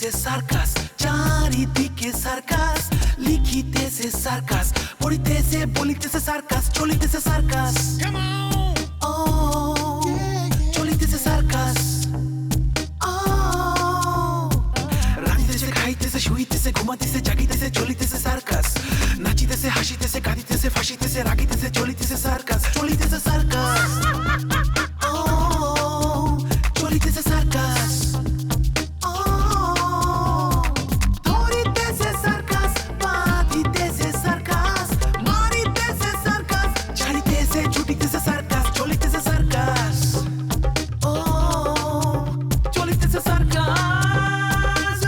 চলিতেছে সার্কাস, চারিদিকে circus, লিখিতেছে circus, পড়িতেছে বলিতেছে circus, চলিতেছে সার্কাস। ও চলিতেছে সার্কাস, রাঁধিতেছে খাইতেছে শুইতেছে ঘুমাইতেছে জাগিতেছে, চলিতেছে সার্কাস, নাচিতেছে হাসিতেছে কাঁদিতেছে ফাঁসিতেছে রাগিতেছে, চলিতেছে সার্কাস, চলিতেছে সার্কাস। ও চলিতেছে সার্কাস, ও ধরিতেছে সার্কাস, বাঁধিতেছে সার্কাস, মারিতেছে সার্কাস, ছাড়িতেছে ছুটিতেছে সার্কাস, চলিতেছে সার্কাস। ও চলিতেছে সার্কাস,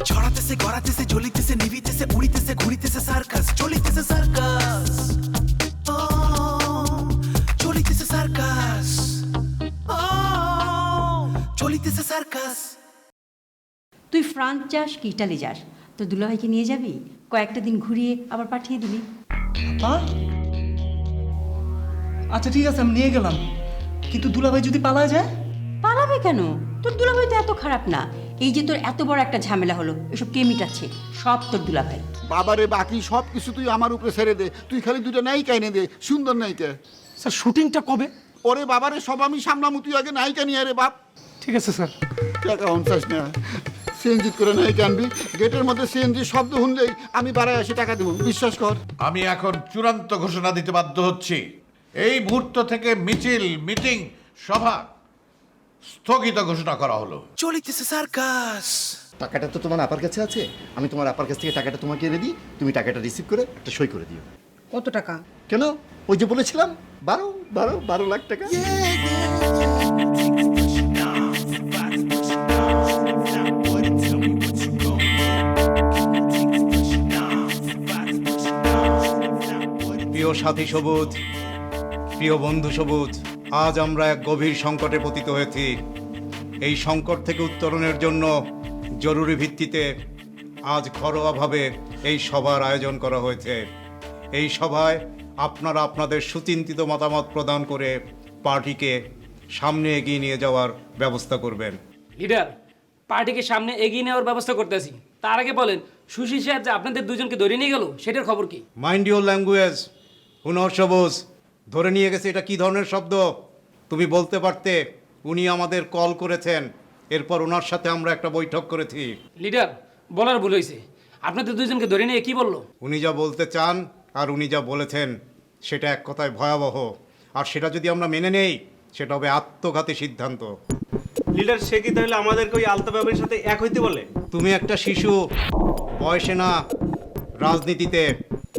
ছড়াতেছে গড়াতেছে জ্বলিতেছে নিভিতেছে উড়িতেছে ঘুরিতেছে সার্কাস, চলিতেছে সার্কাস। ও চলিতেছে সার্কাস, ও চলিতেছে সার্কাস। তুই ফ্রান্স যাস কি ইটালি যাস, তোর দুলাভাইকে নিয়ে যাবি, কয়েকটা দিন ঘুরিয়ে আবার পাঠিয়ে দিবি। হ্যাঁ আচ্ছা ঠিক আছে, আমি নিয়ে গেলাম, কিন্তু দুলাভাই যদি পালায় যায়? পালাবে কেন? তোর দুলাভাই তো এত খারাপ না। এই যে তোর এত বড় একটা ঝামেলা হলো, এসব কে মিটাচ্ছে? সব তোর দুলাভাই। বাবারে বাকি সব কিছু তুই আমার উপরে ছেড়ে দে, তুই খালি দুটো নায়িকা এনে দে, সুন্দর নায়িকা। স্যার শুটিংটা কবে? ওরে বাবারে সব আমি সামলামু, তুই আগে নায়িকা নিয়ে রে বাপ। ঠিক আছে স্যার। টাকা অনচাস না, সিএনজি করে নায়িকা আনবি, গেটের মধ্যে সিএনজি শব্দ শুনলেই আমি বাড়ায় আসি টাকা দেবো, বিশ্বাস কর। আমি এখন চূড়ান্ত ঘোষণা দিতে বাধ্য হচ্ছি, এই মুহূর্ত থেকে মিছিল মিটিং সভা স্থগিত ঘোষণা করা হলো। চলিতেছে সার্কাস। টাকাটা তো তোমার আপার কাছে আছে, আমি তোমার আপার কাছ থেকে টাকাটা তোমাকে এনে দিই, তুমি টাকাটা রিসিভ করে একটা সই করে দিও। কত টাকা? কেন, ওই যে বলেছিলাম 12 লাখ টাকা। প্রিয় সাথী সবুজ, প্রিয় বন্ধু সবুজ, আজ আমরা এক গভীর সংকটে পতিত হয়েছি। এই সংকট থেকে উত্তরণের জন্য জরুরি ভিত্তিতে আজ ঘরোয়াভাবে এই সভার আয়োজন করা হয়েছে। এই সভায় আপনারা আপনাদের সুচিন্তিত মতামত প্রদান করে পার্টিকে সামনে এগিয়ে নিয়ে যাওয়ার ব্যবস্থা করবেন। লিডার, পার্টিকে সামনে এগিয়ে নেওয়ার ব্যবস্থা করতেছি। তার আগে বলেন, সুশীল সাহেব যে আপনাদের দুজনকে ধরে নিয়ে গেল, সেটার খবর কি? Mind your language. হুনর সবুজ, ধরে নিয়ে গেছে এটা কি ধরনের শব্দ? তুমি বলতে পারতে উনি আমাদের কল করেছেন, এরপর ওনার সাথে আমরা একটা বৈঠক করেছি। লিডার, বলার ভুল হয়েছে। আপনাদের দুজনকে ধরে নিয়ে কি বললো? উনি যা বলতে চান আর উনি যা বলেছেন সেটা এক কথায় ভয়াবহ, আর সেটা যদি আমরা মেনে নেই সেটা হবে আত্মঘাতী সিদ্ধান্ত। লিডার, সে কি তাহলে আমাদেরকে ওই আলতা ব্যাপারের সাথে এক হইতে বলে? তুমি একটা শিশু, বয়সে না রাজনীতিতে।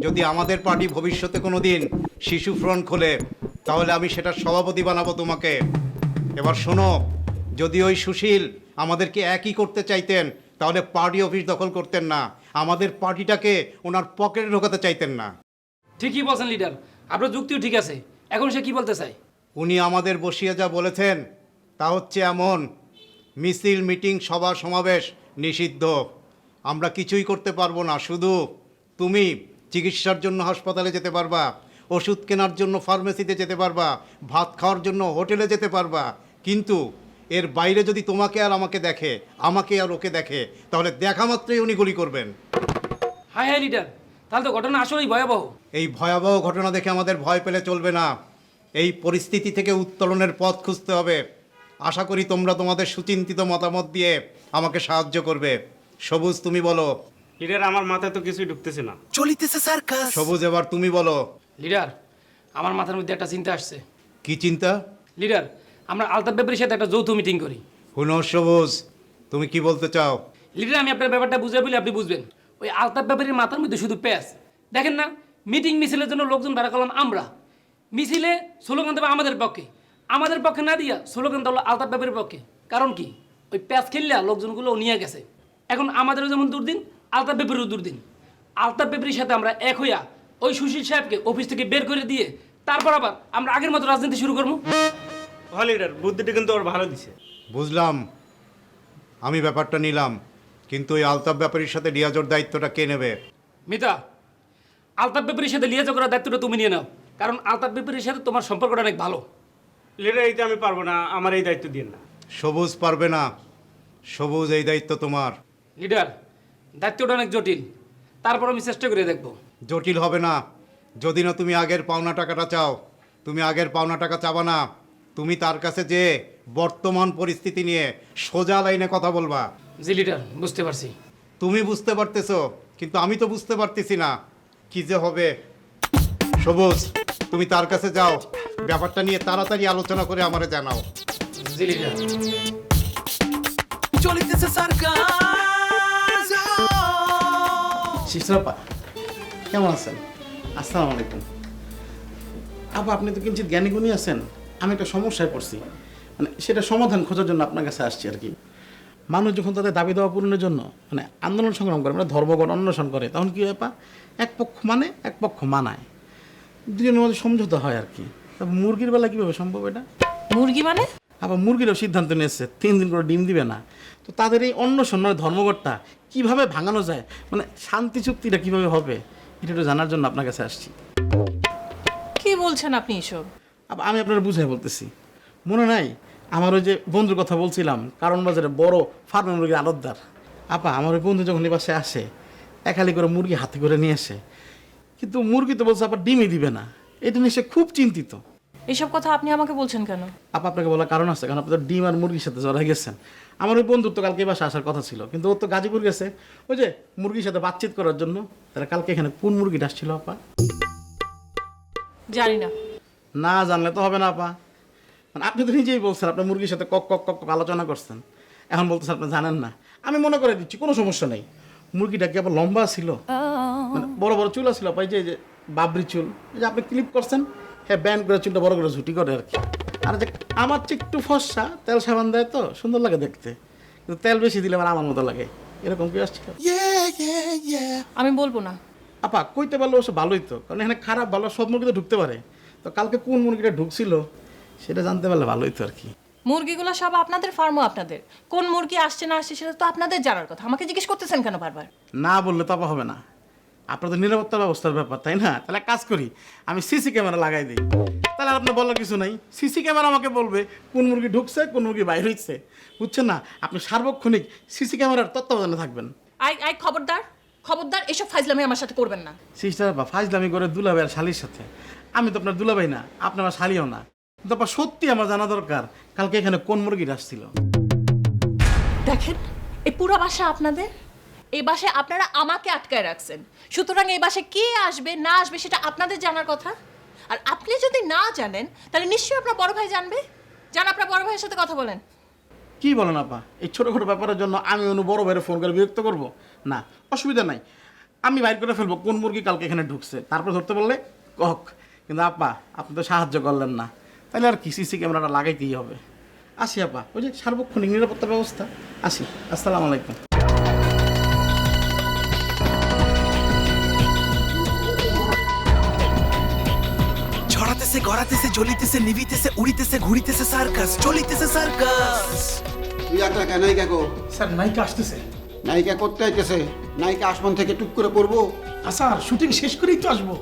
যদি আমাদের পার্টি ভবিষ্যতে কোনো দিন শিশু ফ্রন্ট খোলে তাহলে আমি সেটার সভাপতি বানাবো তোমাকে। এবার শোনো, যদি ওই সুশীল আমাদেরকে একই করতে চাইতেন তাহলে পার্টি অফিস দখল করতেন না, আমাদের পার্টিটাকে ওনার পকেটে ঢোকাতে চাইতেন না। ঠিকই বলছেন লিডার, আপনার যুক্তিও ঠিক আছে। এখন সে কি বলতে চায়? উনি আমাদের বসিয়ে যা বলেছেন তা হচ্ছে এমন, মিছিল মিটিং সভা সমাবেশ নিষিদ্ধ, আমরা কিছুই করতে পারবো না। শুধু তুমি চিকিৎসার জন্য হাসপাতালে যেতে পারবা, ওষুধ কেনার জন্য ফার্মেসিতে যেতে পারবা, ভাত খাওয়ার জন্য হোটেলে যেতে পারবা, কিন্তু এর বাইরে যদি তোমাকে আর আমাকে দেখে, আমাকে আর ওকে দেখে, তাহলে দেখা মাত্রই উনি গুলি করবেন। হ্যাঁ হ্যাঁ লিডার, তাহলে তো ঘটনা আসলেই ভয়াবহ। এই ভয়াবহ ঘটনা দেখে আমাদের ভয় পেলে চলবে না, এই পরিস্থিতি থেকে উত্তরণের পথ খুঁজতে হবে। আশা করি তোমরা তোমাদের সুচিন্তিত মতামত দিয়ে আমাকে সাহায্য করবে। সবুজ, তুমি বলো। লিডার, আমার মাথায় তো কিছুই ঢুকতেছে না। চলিতেছে সার্কাস। সবুজ, এবার তুমি বলো। লিডার, আমার মাথার মধ্যে একটা চিন্তা আসছে। কি চিন্তা? লিডার, আমরা আলতাফ ব্যাপারীর সাথে একটা যৌথ মিটিং করি। হুনর সবুজ, তুমি কি বলতে চাও? লিডার, আমি আপনার ব্যাপারটা বুঝে বলে আপনি বুঝবেন। ওই আলতাফ ব্যাপারীর মাথার মধ্যে শুধু প্যাঁচ। দেখেন না, মিটিং মিছিলের জন্য লোকজন ভাড়া করলাম আমরা, মিছিলে স্লোগান দেবে আমাদের পক্ষে, আমাদের পক্ষে না দিয়া স্লোগান দেওয়া আলতাফ ব্যাপারীর পক্ষে। কারণ কি? ওই প্যাঁচ খেললে লোকজনগুলো নিয়ে গেছে। এখন আমাদেরও যেমন দুর্দিন, আলতাফ ব্যাপারীরও দুর্দিন। আলতাফ ব্যাপারীর সাথে আমরা এক হইয়া ওই সুশীল সাহেবকে অফিস থেকে বের করে দিয়ে তারপর আবার আমরা আগের মতো রাজনীতি শুরু করবো। হ্যাঁ লিডার, বুদ্ধিটা কিন্তু ওর ভালো দিছে। বুঝলাম, আমি ব্যাপারটা নিলাম, কিন্তু ওই আলতাফ ব্যাপারীর সাথে লিয়াজোর দায়িত্বটা কে নেবে? মিতা, আলতাফ ব্যাপারীর সাথে লিয়াজো করার দায়িত্বটা তুমি নিয়ে নাও, কারণ আলতাফ ব্যাপারীর সাথে তোমার সম্পর্কটা অনেক ভালো। লিডার, এইটা আমি পারবো না, আমার এই দায়িত্ব দিন না। সবুজ পারবে না, সবুজ এই দায়িত্ব তোমার। লিডার, দায়িত্বটা অনেক জটিল, তারপর আমি চেষ্টা করে দেখবো। জটিল হবে না যদি না তুমি আগের পাওনা টাকাটা চাও। তুমি আগের পাওনা টাকা চাবা না, তুমি তার কাছে যে বর্তমান পরিস্থিতি নিয়ে সোজা লাইনে কথা বলবা। জি লিডার, বুঝতে পারছি। তুমি বুঝতে পারতেছো, কিন্তু আমি তো বুঝতে পারতেছি না কি যে হবে। সবুজ, তুমি তার কাছে যাও, ব্যাপারটা নিয়ে তাড়াতাড়ি আলোচনা করে আমারে জানাও। জি লিডার। চলিতেছে সার্কাস। শিশরাপা কেমন আছেন? আসসালামু আলাইকুম। আপা, আপনি তো কিঞ্চিত জ্ঞানীগুণী আছেন। আমি একটা সমস্যায় পড়ছি, মানে সেটা সমাধান খোঁজার জন্য আপনার কাছে আসছি আর কি। মানুষ যখন তাদের দাবি দেওয়া পূরণের জন্য মানে আন্দোলন সংগ্রাম করে, মানে ধর্মঘট অন্বেষণ করে, তখন কী হয়? এক পক্ষ মানে এক পক্ষ মানায়, দুজনের মধ্যে সমঝোতা হয় আর কি। তারপর মুরগির বেলা কীভাবে সম্ভব এটা? মুরগি মানে? আবার মুরগিরও সিদ্ধান্ত নিয়েছে 3 দিন করে ডিম দিবে না। তো তাদের এই অন্বেষণ মানে ধর্মঘটটা কীভাবে ভাঙানো যায়, মানে শান্তি চুক্তিটা কীভাবে হবে, এটা একটু জানার জন্য আপনার কাছে আসছি। কি বলছেন আপনি এসব? আমি আপনার বুঝাই বলতেছি। মনে নাই আমার ওই যে বন্ধুর কথা বলছিলাম, কারণ বাজারে বড় ফার্মের মুরগির আড়তদার। আপা, আমার ওই বন্ধু যখন এই পাশে আসে, একালি করে মুরগি হাতে করে নিয়ে আসে, কিন্তু মুরগি তো বলছে আবার ডিমই দিবে না। এটা নিয়ে সে খুব চিন্তিত। এইসব কথা আপনি আমাকে বলছেন কেন? আপা, আপনাকে বলার কারণ আছে, কারণ আপনি তো ডিম আর মুরগির সাথে জড়াই গেছেন। আমার ওই বন্ধুর তো কালকে এই বাসা আসার কথা ছিল, কিন্তু ও তো গাজীপুর গেছে ওই যে মুরগির সাথে বাতচিত করার জন্য। তাহলে কালকে এখানে কোন মুরগিটা আসছিল আপা? জানি না। না জানলে তো হবে না আপা। মানে আপনি তো নিজেই বলছেন আপনার মুরগির সাথে কক কক কক কক আলোচনা করছেন, এখন বলতেছেন আপনি জানেন না। আমি মনে করে দিচ্ছি, কোনো সমস্যা নেই। মুরগিটা কি আবার লম্বা ছিল, মানে বড় বড় চুল ছিল আপা, এই যে বাবরি চুল, এই যে আপনি ক্লিপ করছেন, হ্যাঁ ব্যান্ড করে চুলটা বড় করে ঝুটি করে আর কি। আর যে আমার চেয়ে একটু ফর্সা, তেল সাবান দেয় তো সুন্দর লাগে দেখতে, কিন্তু তেল বেশি দিলে আমার মতো লাগে। এরকম কি আসছিল? আমি বলবো না। আপা, কইতে পারলে অবশ্য ভালোই তো, কারণ এখানে খারাপ ভালো সব মুরগি তো ঢুকতে পারে। তো কালকে কোন মুরগিটা ঢুকছিল সেটা জানতে পারলে ভালোই তো আর কি। মুরগিগুলো সব আপনাদের ফার্মও আপনাদের। কোন মুরগি আসছে না আসছে সেটা তো আপনাদের জানার কথা। আমাকে জিজ্ঞেস করতেছেন কেন বারবার? না বললে তো আপা হবে না। আপনাদের নিরাপত্তা ব্যবস্থার ব্যাপার, তাই না? তাহলে কাজ করি, আমি সিসি ক্যামেরা লাগাই দিই, তাহলে আপনার বলার কিছু নাই। সিসি ক্যামেরা আমাকে বলবে কোন মুরগি ঢুকছে কোন মুরগি বাইরে হচ্ছে, বুঝছেন না? আপনি সার্বক্ষণিক সিসি ক্যামেরার তত্ত্বাবধানে থাকবেন। আই খবরদার, খবরদার, এসব ফাইজলামি আমার সাথে করবেন না। সিস্টার আপা, ফাইজলামি করে দুলাভাই আর শালির সাথে। আমি তো আপনার দুলাভাই না, আপনি আমার শালিও না, কিন্তু আপা সত্যি আমার জানা দরকার কালকে এখানে কোন মুরগিটা আসছিল। দেখেন, এই পুরো বাসা আপনাদের। এই বাসায় আপনারা আমাকে আটকায় রাখছেন, সুতরাং এই বাসায় কে আসবে না আসবে সেটা আপনাদের জানার কথা। আর আপনি যদি না জানেন তাহলে নিশ্চয়ই আপনার বড় ভাই জানবে। যান আপনার বড় ভাইয়ের সাথে কথা বলেন। কি বলেন আপা? এই ছোটোখাটো ব্যাপারের জন্য আমি অন্য বড় ভাইয়ের ফোন করে বিরক্ত করবো? না, অসুবিধা নাই, আমি বাইর করে ফেলবো কোন মুরগি কালকে এখানে ঢুকছে, তারপর ধরতে বললে কক। কিন্তু আপা, আপনি তো সাহায্য করলেন না, তাহলে আর কি সিসি ক্যামেরাটা লাগাইতেই হবে। আসি আপা, ওই যে সার্বক্ষণিক নিরাপত্তা ব্যবস্থা। আসি, আসসালামু আলাইকুম। ছড়াতেছে গড়াতেছে জ্বলিতেছে নিভিতেছে উড়িতেছে ঘুরিতেছে সার্কাস। চলিতেছে সার্কাস। তুই একটা নায়িকা গো। স্যার নায়িকা আসতেছে। নায়িকা করতে আইতেছে, নায়িকা আসমান থেকে টুক করে পড়বো। স্যার শুটিং শেষ করেই তো আসবো।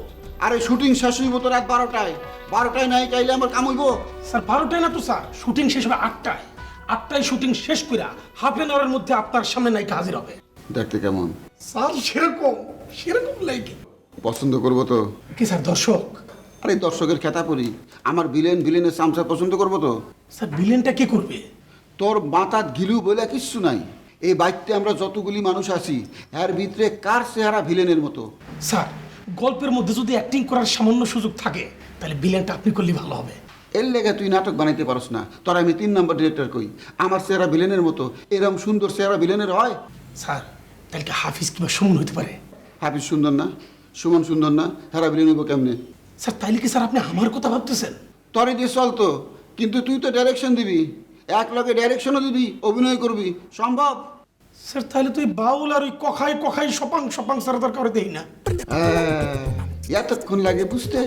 আরে শুটিং শেষ হইব তো রাত 12টায়। 12টায় নায়িকা আইলে আমার কাম হইব। স্যার 12টায় না তো স্যার, শুটিং শেষ হবে 8টায়। 8টায় শুটিং শেষ করে হাফ এন আওয়ারের মধ্যে আপনার সামনে নায়িকা হাজির হবে। দেখতে কেমন? স্যার সেরকম লাগে। পছন্দ করবো তো? কি স্যার দর্শক? আরে দর্শকের খেতা পড়ি, আমার ভিলেনের চামচা পছন্দ করবো তো? স্যার ভিলেনটা কে করবে? তোর মাথাত গিলু বলে কিচ্ছু নাই। এই বাইকতে আমরা যতগুলি মানুষ আছি এর ভিতরে কার চেহারা ভিলেনের মতো? স্যার গল্পের মধ্যে যদি অ্যাক্টিং করার সামান্য সুযোগ থাকে তাহলে ভিলেনটা আপনি করলে ভালো হবে। এর লেগে তুই নাটক বানাইতে পারস না। তোর আমি 3 নম্বর ডিরেক্টর কই, আমার চেহারা ভিলেনের মতো এরকম সুন্দর চেহারা ভিলেনের হয়? স্যার তাহলে কি হাফিজ কিংবা সুমন হতে পারে? হাফিজ সুন্দর না, সুমন সুন্দর না, হেরা ভিলেন হইব কেমনে? স্যার তাইলে কি স্যার আপনি আমার কথা ভাবতেছেন? তোরই দিয়ে চলতো, কিন্তু তুই তো ডাইরেকশন দিবি, এক লগে ডাইরেকশনও দিবি, অভিনয় করবি, সম্ভব? স্যার তাহলে তুই বাউল আর ওই কখাই কখাই সপাং সপাং স্যার দরকার দেই না। এতক্ষণ লাগে বুঝতে?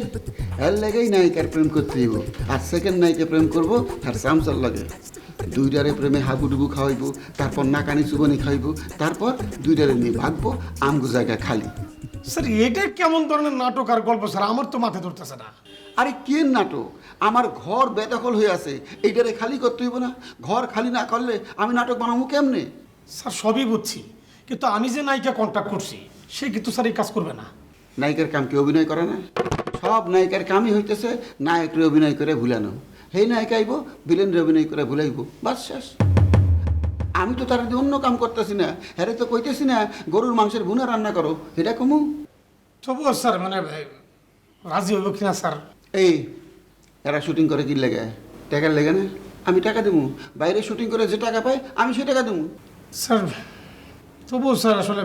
এর লাগেই নায়িকার প্রেম করতে হইব। আর সেকেন্ড নায়িকা প্রেম করবো আর চামচার লাগে। দুইটারে প্রেমে হাবুডুবু খাওয়াইবো, তারপর নাকানি চুবানি খাইবো, তারপর দুইটারে নিয়ে ভাগবো আমগো জায়গা খালি। স্যার এটা কেমন ধরনের নাটক আর গল্প স্যার? আমার তো মাথায় ধরতেছে না। আরে কে নাটক? আমার ঘর বেদখল হয়ে আছে, এইটারে খালি করতে হইব না? ঘর খালি না করলে আমি নাটক বানাবো কেমনে? স্যার সবই বুঝছি, কিন্তু আমি যে নায়িকা কন্ট্যাক্ট করছি সে কিন্তু স্যার এই কাজ করবে না। নায়িকার কাম কি অভিনয় করে না? সব নায়িকার কামই হইতেছে নায়করে অভিনয় করে ভুলানো। হেই নায়ক আইব, ভিলেনরে অভিনয় করে ভুলাইব, বাস শেষ। আমি তো তার দিয়ে অন্য কাম করতেছি না, হ্যারে তো কইতেছি না গরুর মাংসের ভুনা রান্না করো, এটা কমু। তবুও স্যার মানে রাজি হইব কিনা স্যার? এই এরা শুটিং করে কি লেগে? টাকার লেগে না? আমি টাকা দেবো, বাইরে শুটিং করে যে টাকা পাই আমি সে টাকা দেবো। স্যার তবুও স্যার আসলে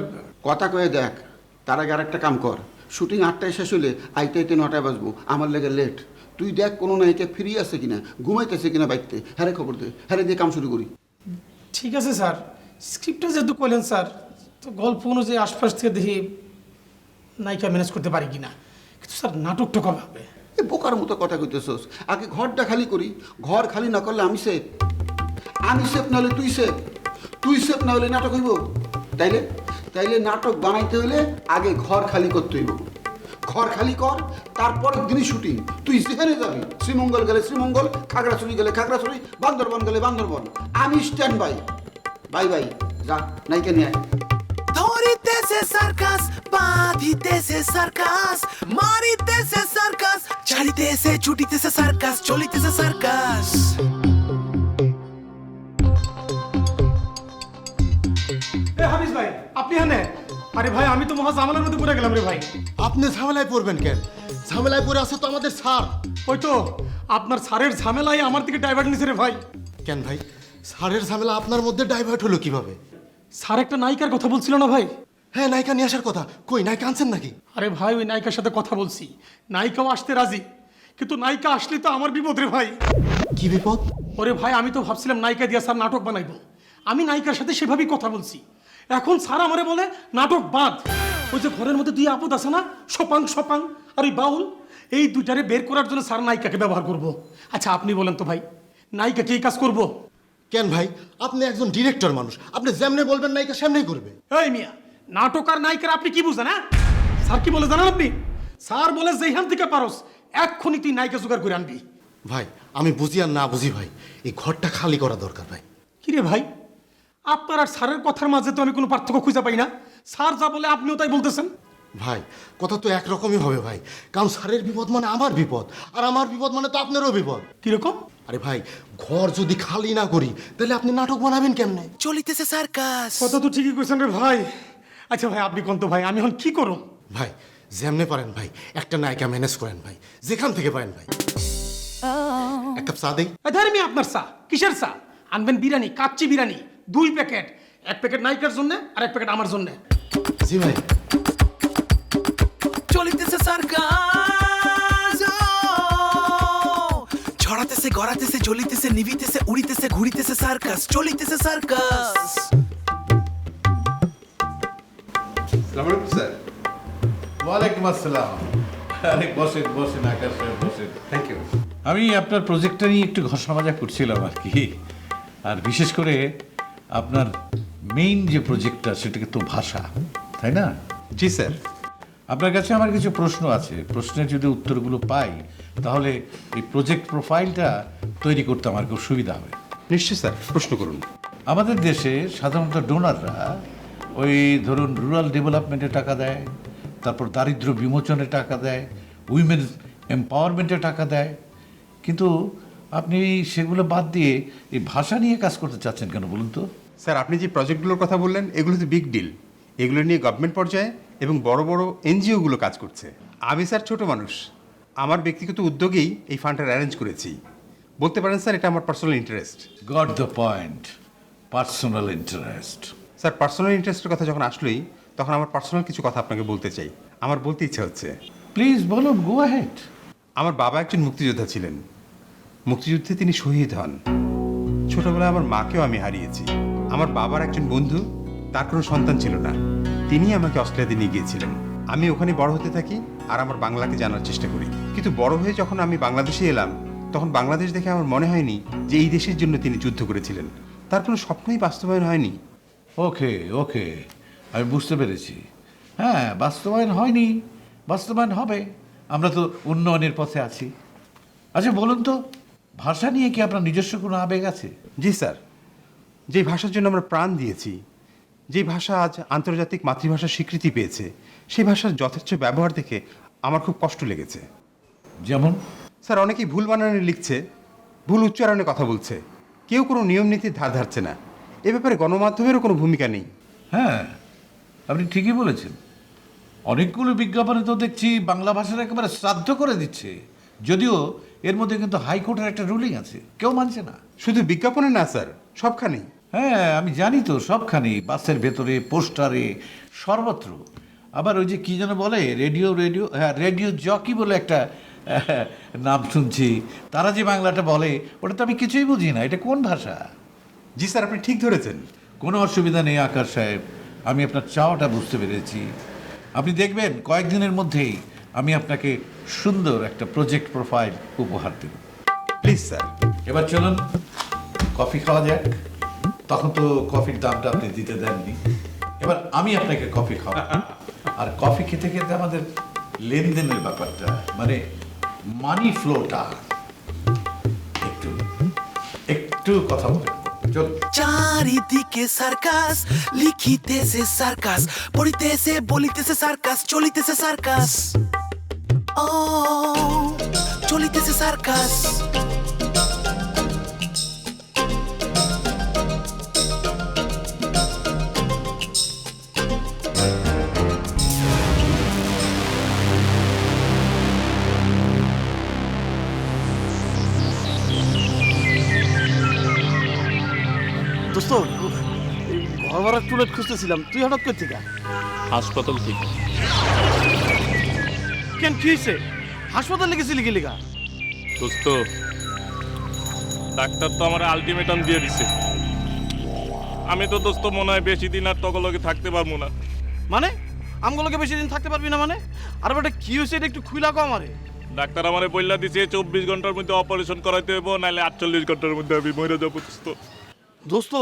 কথা কয়ে দেখ, তার আগে আর একটা কাম কর। শুটিং 8টায় শেষ হলে আইতে আইতে 9টায় বাজবো, আমার লেগে লেট। তুই দেখ কোনো নায়িকা ফ্রি আছে কিনা, ঘুমাইতেছে কিনা বাইতে, হ্যারে খবর দে, হ্যারে দিয়ে কাম শুরু করি। ঠিক আছে স্যার, স্ক্রিপ্টটা যেহেতু কইলেন স্যার, তো গল্প অনুযায়ী আশপাশ থেকে দেখি নায়িকা ম্যানেজ করতে পারি কিনা। কিন্তু স্যার নাটকটা কবে হবে? এ বোকার মতো কথা কইতেছস। আগে ঘরটা খালি করি, ঘর খালি না করলে আমি সেফ। আমি সেফ না হলে তুই সেফ, তুই সেফ না হলে নাটক হইব। তাইলে তাইলে নাটক বানাইতে হইলে আগে ঘর খালি করতে হইব। ঘর খালি কর, তারপরের দিনই শুটিং। তুই যেখানে যাবি, শ্রীমঙ্গল গেলে শ্রীমঙ্গল, খাগড়াছড়ি গেলে খাগড়াছড়ি, বান্দরবান গেলে বান্দরবান, আমি স্ট্যান্ড বাই। বাই বাই, যা নায়িকা নিয়ে আয়। ধরিতেছে সার্কাস, বাঁধিতেছে সার্কাস, মারিতেছে সার্কাস, ছাড়িতেছে ছুটিতেছে সার্কাস, চলিতেছে সার্কাস। এ হাফিজ ভাই, আপনি হানে? আরে ভাই আমি তো মহা ঝামেলার মধ্যে পড়ে গেলাম রে ভাই। আপনি ঝামেলায় পড়বেন কেন? ঝামেলায় পড়ে আছে তো আমাদের স্যার। ওই তো আপনার স্যারের ঝামেলায় আমার দিকে ডাইভার্ট নিছে রে ভাই। কেন ভাই, স্যারের ঝামেলা আপনার মধ্যে ডাইভার্ট হলো কিভাবে? স্যার একটা নায়িকার কথা বলছিল না ভাই? হ্যাঁ, নায়িকা নিয়ে আসার কথা। কই নায়িকা আনছেন নাকি? আরে ভাই ওই নায়িকার সাথে কথা বলছি, নায়িকাও আসতে রাজি, কিন্তু নায়িকা আসলে তো আমার বিপদ রে ভাই। কি বিপদ? ওরে ভাই আমি তো ভাবছিলাম নায়িকা দিয়া স্যার নাটক বানাইবো, আমি নায়িকার সাথে সেভাবেই কথা বলছি। এখন স্যার আমারে বলে নাটক বাদ। ওই যে ঘরের মধ্যে দুই আপদ আছে না, সপাং সপাং আর ওই বাউল, এই দুইটারে বের করার জন্য স্যার নায়িকাকে ব্যবহার করব। আচ্ছা আপনি বলেন তো ভাই, নায়িকা কি এই কাজ করবো? কেন ভাই, আপনি একজন ডিরেক্টর মানুষ, আপনি যেমনে বলবেন নায়িকা সেমনেই করবে। এই মিয়া, নাটক আর নায়িকার আপনি কি বুঝেন? হ্যাঁ, স্যার কি বলে জানেন আপনি? স্যার বলে যেখান থেকে পারস এক্ষুনি তুই নায়িকা জোগাড় করে আনবি। ভাই আমি বুঝি আর না বুঝি ভাই, এই ঘরটা খালি করা দরকার ভাই। কি রে ভাই, আপনার আর স্যারের কথার মাঝে তো আমি কোনো পার্থক্য খুঁজে পাই না। স্যার যা বলে আপনিও তাই বলতেছেন। ভাই কথা তো একরকমই হবে ভাই, কারণ স্যারের বিপদ মানে আমার বিপদ, আর আমার বিপদ মানে তো আপনারও বিপদ। কিরকম? আরে ভাই, ঘর যদি খালি না করি তাহলে আপনি নাটক বানাবেন কেমনে? চলিতেছে সার্কাস। কথা তো ঠিকই কইছেন রে ভাই। আচ্ছা ভাই আপনি কোন তো ভাই, আমি এখন কি করব? ভাই যেমনে পারেন ভাই, একটা নায়িকা ম্যানেজ করেন ভাই, যেখান থেকে পারেন ভাই। এক কাপ চা দেই। ধরে মি আপনার চা, কিসের চা? আনবেন বিরিয়ানি, কাচ্চি বিরিয়ানি 2 প্যাকেট, 1 প্যাকেট নায়িকার জন্য আর 1 প্যাকেট আমার জন্য। জি ভাই। চলিতেছে সার্কাস, ছড়াতেছে গড়াতেছে জ্বলিতেছে নিভিতেছে উড়িতেছে ঘুরিতেছে সার্কাস, চলিতেছে সার্কাস। স্যার ওয়ালাইকুম আসসালাম। আরে বসেন বসেন আকাশ সাহেব বসেন। Thank you. আমি আপনার প্রজেক্টটা নিয়ে একটু ঘষা মাজা করছিলাম আর কি, আর বিশেষ করে আপনার মেইন যে প্রজেক্টটা সেটাকে তো ভাষা, তাই না? জি স্যার। আপনার কাছে আমার কিছু প্রশ্ন আছে, প্রশ্নের যদি উত্তরগুলো পাই তাহলে এই প্রজেক্ট প্রোফাইলটা তৈরি করতে আমার খুব সুবিধা হবে। নিশ্চয়ই স্যার, প্রশ্ন করুন। আমাদের দেশে সাধারণত ডোনাররা ওই ধরুন রুরাল ডেভেলপমেন্টে টাকা দেয়, তারপর দারিদ্র বিমোচনে টাকা দেয়, উইমেন এম্পাওয়ারমেন্টে টাকা দেয়, কিন্তু আপনি সেগুলো বাদ দিয়ে এই ভাষা নিয়ে কাজ করতে চাচ্ছেন কেন বলুন তো? স্যার আপনি যে প্রজেক্টগুলোর কথা বললেন এগুলো তো বিগ ডিল, এগুলো নিয়ে গভর্নমেন্ট পর্যায়ে এবং বড় বড় এনজিওগুলো কাজ করছে। আমি স্যার ছোট মানুষ, আমার ব্যক্তিগত উদ্যোগেই এই ফান্ডটা অ্যারেঞ্জ করেছি। বলতে পারেন স্যার এটা আমার personal interest. Got the point, personal interest. Sir personal ইন্টারেস্টের কথা যখন আসলোই তখন আমার পার্সোনাল কিছু কথা আপনাকে বলতে চাই, আমার বলতে ইচ্ছা হচ্ছে। প্লিজ বলুন, গো অ্যাহেড। আমার বাবা একজন মুক্তিযোদ্ধা ছিলেন, মুক্তিযুদ্ধে তিনি শহীদ হন। ছোটবেলায় আমার মাকেও আমি হারিয়েছি। আমার বাবার একজন বন্ধু, তার কোনো সন্তান ছিল না, তিনি আমাকে অস্ট্রেলিয়াতে নিয়ে গিয়েছিলেন। আমি ওখানে বড় হতে থাকি আর আমার বাংলাকে জানার চেষ্টা করি, কিন্তু বড় হয়ে যখন আমি বাংলাদেশে এলাম তখন বাংলাদেশ দেখে আমার মনে হয়নি যে এই দেশের জন্য তিনি যুদ্ধ করেছিলেন, তার কোনো স্বপ্নই বাস্তবায়ন হয়নি। ওকে ওকে, আমি বুঝতে পেরেছি। হ্যাঁ, বাস্তবায়ন হয়নি, বাস্তবায়ন হবে। আমরা তো উন্নয়নের পথে আছি। আচ্ছা বলুন তো, ভাষা নিয়ে কি আপনার নিজস্ব কোনো আবেগ আছে? জি স্যার, যে ভাষার জন্য আমরা প্রাণ দিয়েছি, যে ভাষা আজ আন্তর্জাতিক মাতৃভাষার স্বীকৃতি পেয়েছে, সেই ভাষার যথেচ্ছ ব্যবহার দেখে আমার খুব কষ্ট লেগেছে। যেমন? স্যার, অনেকেই ভুল বানানে লিখছে, ভুল উচ্চারণে কথা বলছে, কেউ কোনো নিয়ম নীতির ধার ধারছে না। এ ব্যাপারে গণমাধ্যমেরও কোনো ভূমিকা নেই। হ্যাঁ, আপনি ঠিকই বলেছেন। অনেকগুলো বিজ্ঞাপনে তো দেখছি বাংলা ভাষার একেবারে শ্রাদ্ধ করে দিচ্ছে, যদিও এর মধ্যে কিন্তু হাইকোর্টের একটা রুলিং আছে, কেউ মানছে না। শুধু বিজ্ঞাপনে না স্যার, সবখানেই। হ্যাঁ, আমি জানি তো, সবখানেই, বাসের ভেতরে, পোস্টারে, সর্বত্র। আবার ওই যে কি যেন বলে, রেডিও জকি বলে একটা নাম শুনছি, তারা যে বাংলাটা বলে ওটা তো আমি কিছুই বুঝি না। এটা কোন ভাষা? জি স্যার, আপনি ঠিক ধরেছেন। কোনো অসুবিধা নেই আকাশ সাহেব, আমি আপনার চাওয়াটা বুঝতে পেরেছি। আপনি দেখবেন কয়েকদিনের মধ্যেই আমি আপনাকে সুন্দর একটা প্রজেক্ট প্রোফাইল উপহার দেব। Please sir. এবার চলুন কফি খাওয়া যাক। তখন তো কফির দামটা আপনি দিতে দেননি, এবার আমি আপনাকে কফি খাওয়াবো। আর কফি খেতে খেতে আমাদের লেনদেনের ব্যাপারটা, মানে মানি ফ্লোটা একটু একটু কথা বলেন। চল। চারিদিকে সার্কাস, লিখিতেছে সার্কাস, পড়িতেছে বলিতেছে সার্কাস, চলিতেছে সার্কাস, ও চলিতেছে সার্কাস। দোস্ত, ঘর ভাড়া টুলেট খুঁজতেছিলাম, তুই হঠাৎ করছি কা? হাসপাতাল থেকে। কেন, কি হয়েছে? হাসপাতালে গেছিলি কি লিগা? দোস্ত, ডাক্তার তো আমার আলটিমেটাম দিয়ে দিছে। আমি তো দোস্ত মনে হয় বেশি দিন আর তকলগে থাকতে পারবো না। মানে আমগুলোকে বেশি দিন থাকতে পারবি না মানে? আর বেটা কি হয়েছে এটা একটু খুইলা কো আমারে। ডাক্তার আমারে বললা দিছে 24 ঘন্টার মধ্যে অপারেশন করাইতে হইব, নাহলে 48 ঘন্টার মধ্যে আমি মরে যাবো। দোস্ত,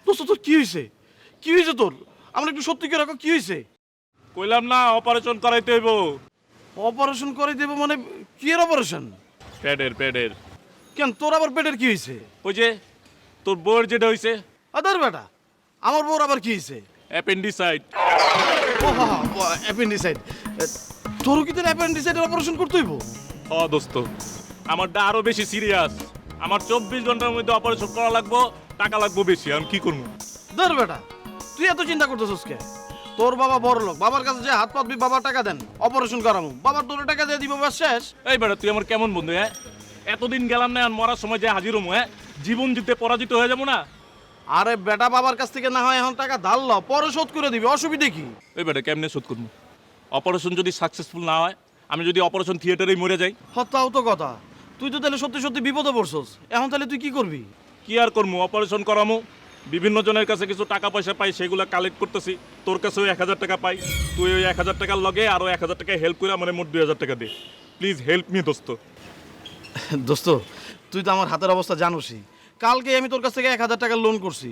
দোস্ত তোর কি হয়েছে? কি হয়েছে তোর? আমরা একটু সত্যি করে রাখো, কি হয়েছে? কইলাম না অপারেশন করাইতে হইব। অপারেশন করে দেবো মানে? কি এর অপারেশন? পেটের। কেন, তোর আবার পেটের কি হয়েছে? ওই যে তোর বউয়ের যেটা হইছে। আদার বেটা, আমার বউর আবার কি হয়েছে? অ্যাপেন্ডিসাইড। ও হ্যাঁ, অ্যাপেন্ডিসাইড। তোর কি তোর অ্যাপেন্ডিসাইডের অপারেশন করতে হইব? ও দোস্ত, আমারটা আরো বেশি সিরিয়াস। আমার 24 ঘন্টার মধ্যে অপারেশন করা লাগবো, টাকা লাগবো বেশি। আমি কি করবো? ধর বেটা, তুই এত চিন্তা করতেছিস কে? তোর বাবা বড় লোক, বাবার কাছে যে হাত পাতবি, বাবা টাকা দেন, অপারেশন করামু, বাবার তোর টাকা দিয়ে দিব, বাস শেষ। এই বেটা, তুই আমার কেমন বন্ধু? হ্যাঁ, এতদিন গেলাম না, আর মরার সময় যে হাজির হমু, হ্যাঁ, জীবন জিতে পরাজিত হয়ে যাবো না? আরে বেটা, বাবার কাছ থেকে না হয় এখন টাকা ধার ল, পরে শোধ করে দিবি, অসুবিধে কি? এই বেটা, কেমনে শোধ করবো? অপারেশন যদি সাকসেসফুল না হয়, আমি যদি অপারেশন থিয়েটারেই মরে যাই? হত্যাও তো কথা। তুই তো তাহলে সত্যি সত্যি বিপদে পড়ছস, এখন তাহলে তুই কি করবি? কি আর করবো, অপারেশন করামু, বিভিন্ন জনের কাছে কিছু টাকা পয়সা পাই, সেগুলো কালেক্ট করতেছি। তোর কাছেও 1000 টাকা পাই, তুই ওই 1000 টাকার লগে আরো 1000 টাকা হেল্প করে আমার মোট 2000 টাকা দে। প্লিজ হেল্প মি দোস্ত। দোস্ত, তুই তো আমার হাতের অবস্থা জানোসই। কালকে আমি তোর কাছ থেকে 1000 টাকা লোন করছি।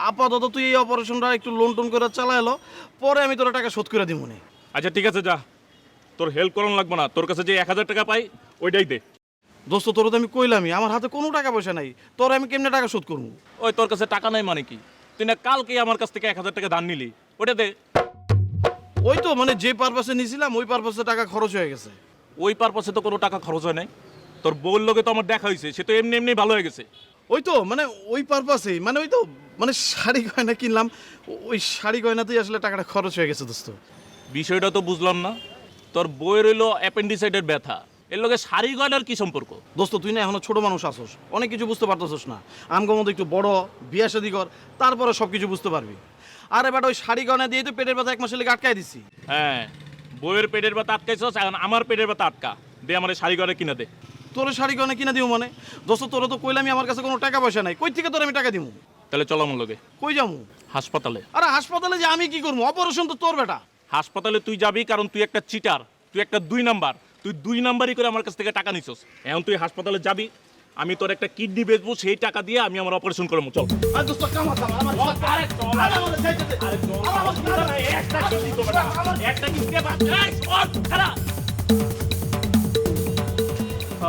আপাতত তুই এই অপারেশনটা একটু লোন টোন করে চালা এলো, পরে আমি তোর টাকা শোধ করে দিব মনে। আচ্ছা ঠিক আছে, যা, তোর হেল্প করানো লাগবে না। তোর কাছে যে 1000 টাকা পাই ওইটাই দে। দোস্ত, তোর তো আমি কইলামই আমার হাতে কোনো টাকা পয়সা নাই, তোর আমি কেমনে টাকা শোধ করবো? ওই তোর কাছে টাকা নাই মানে কি? তুই না কালকে আমার কাছ থেকে 1000 টাকা ধার নিলি, ওটা দে। ওই তো মানে যে পারপাসে নিয়েছিলাম ওই পারপাসে টাকা খরচ হয়ে গেছে। ওই পারপাসে তো কোনো টাকা খরচ হয় নাই। তোর বউর লগে তো আমার দেখা হয়েছে, সে তো এমনি এমনি ভালো হয়ে গেছে। ওই তো মানে ওই পারপাসেই, মানে ওই তো মানে শাড়ি গয়না কিনলাম, ওই শাড়ি গয়নাতেই আসলে টাকাটা খরচ হয়ে গেছে দোস্ত। বিষয়টা তো বুঝলাম না। তোর বউয়ের হইলো অ্যাপেন্ডিসাইডের ব্যথা, এর লগে শাড়ি গয়নার কি সম্পর্ক? দোস্ত, তুই না এখনো ছোট মানুষ আসোস, অনেক কিছু বুঝতে পারতেছিস না। আমগো মতো একটু বড়, বিয়া শাদি কর, তারপরে সব কিছু বুঝতে পারবি। আরে বেটা, ওই শাড়ি গয়না দিয়ে তো পেটের ব্যথা 1 মাসের লেগে আটকাই দিছি। হ্যাঁ, বউয়ের পেটের ব্যথা আটকাইছস, এখন আমার পেটের ব্যথা আটকা দে। আমার শাড়ি গয়না কিনা দে। তোর শাড়ি গয়না কিনা দিব মানে? দোস্ত, তোরা তো কইলামই আমার কাছে কোনো টাকা পয়সা নাই, কই থেকে তোর আমি টাকা দিব? তাহলে চলো আমার লগে। কই যাবো? হাসপাতালে। আরে হাসপাতালে যে আমি কি করবো? অপারেশন তো তোর বেটা। হাসপাতালে তুই যাবি কারণ তুই একটা চিটার, তুই একটা 2 নাম্বার। তুই 2 নাম্বারই করে আমার কাছ থেকে টাকা নিছস। এখন তুই হাসপাতালে যাবি, আমি তোর একটা কিডনি বেচবো, সেই টাকা দিয়ে আমি আমার অপারেশন করবো। চল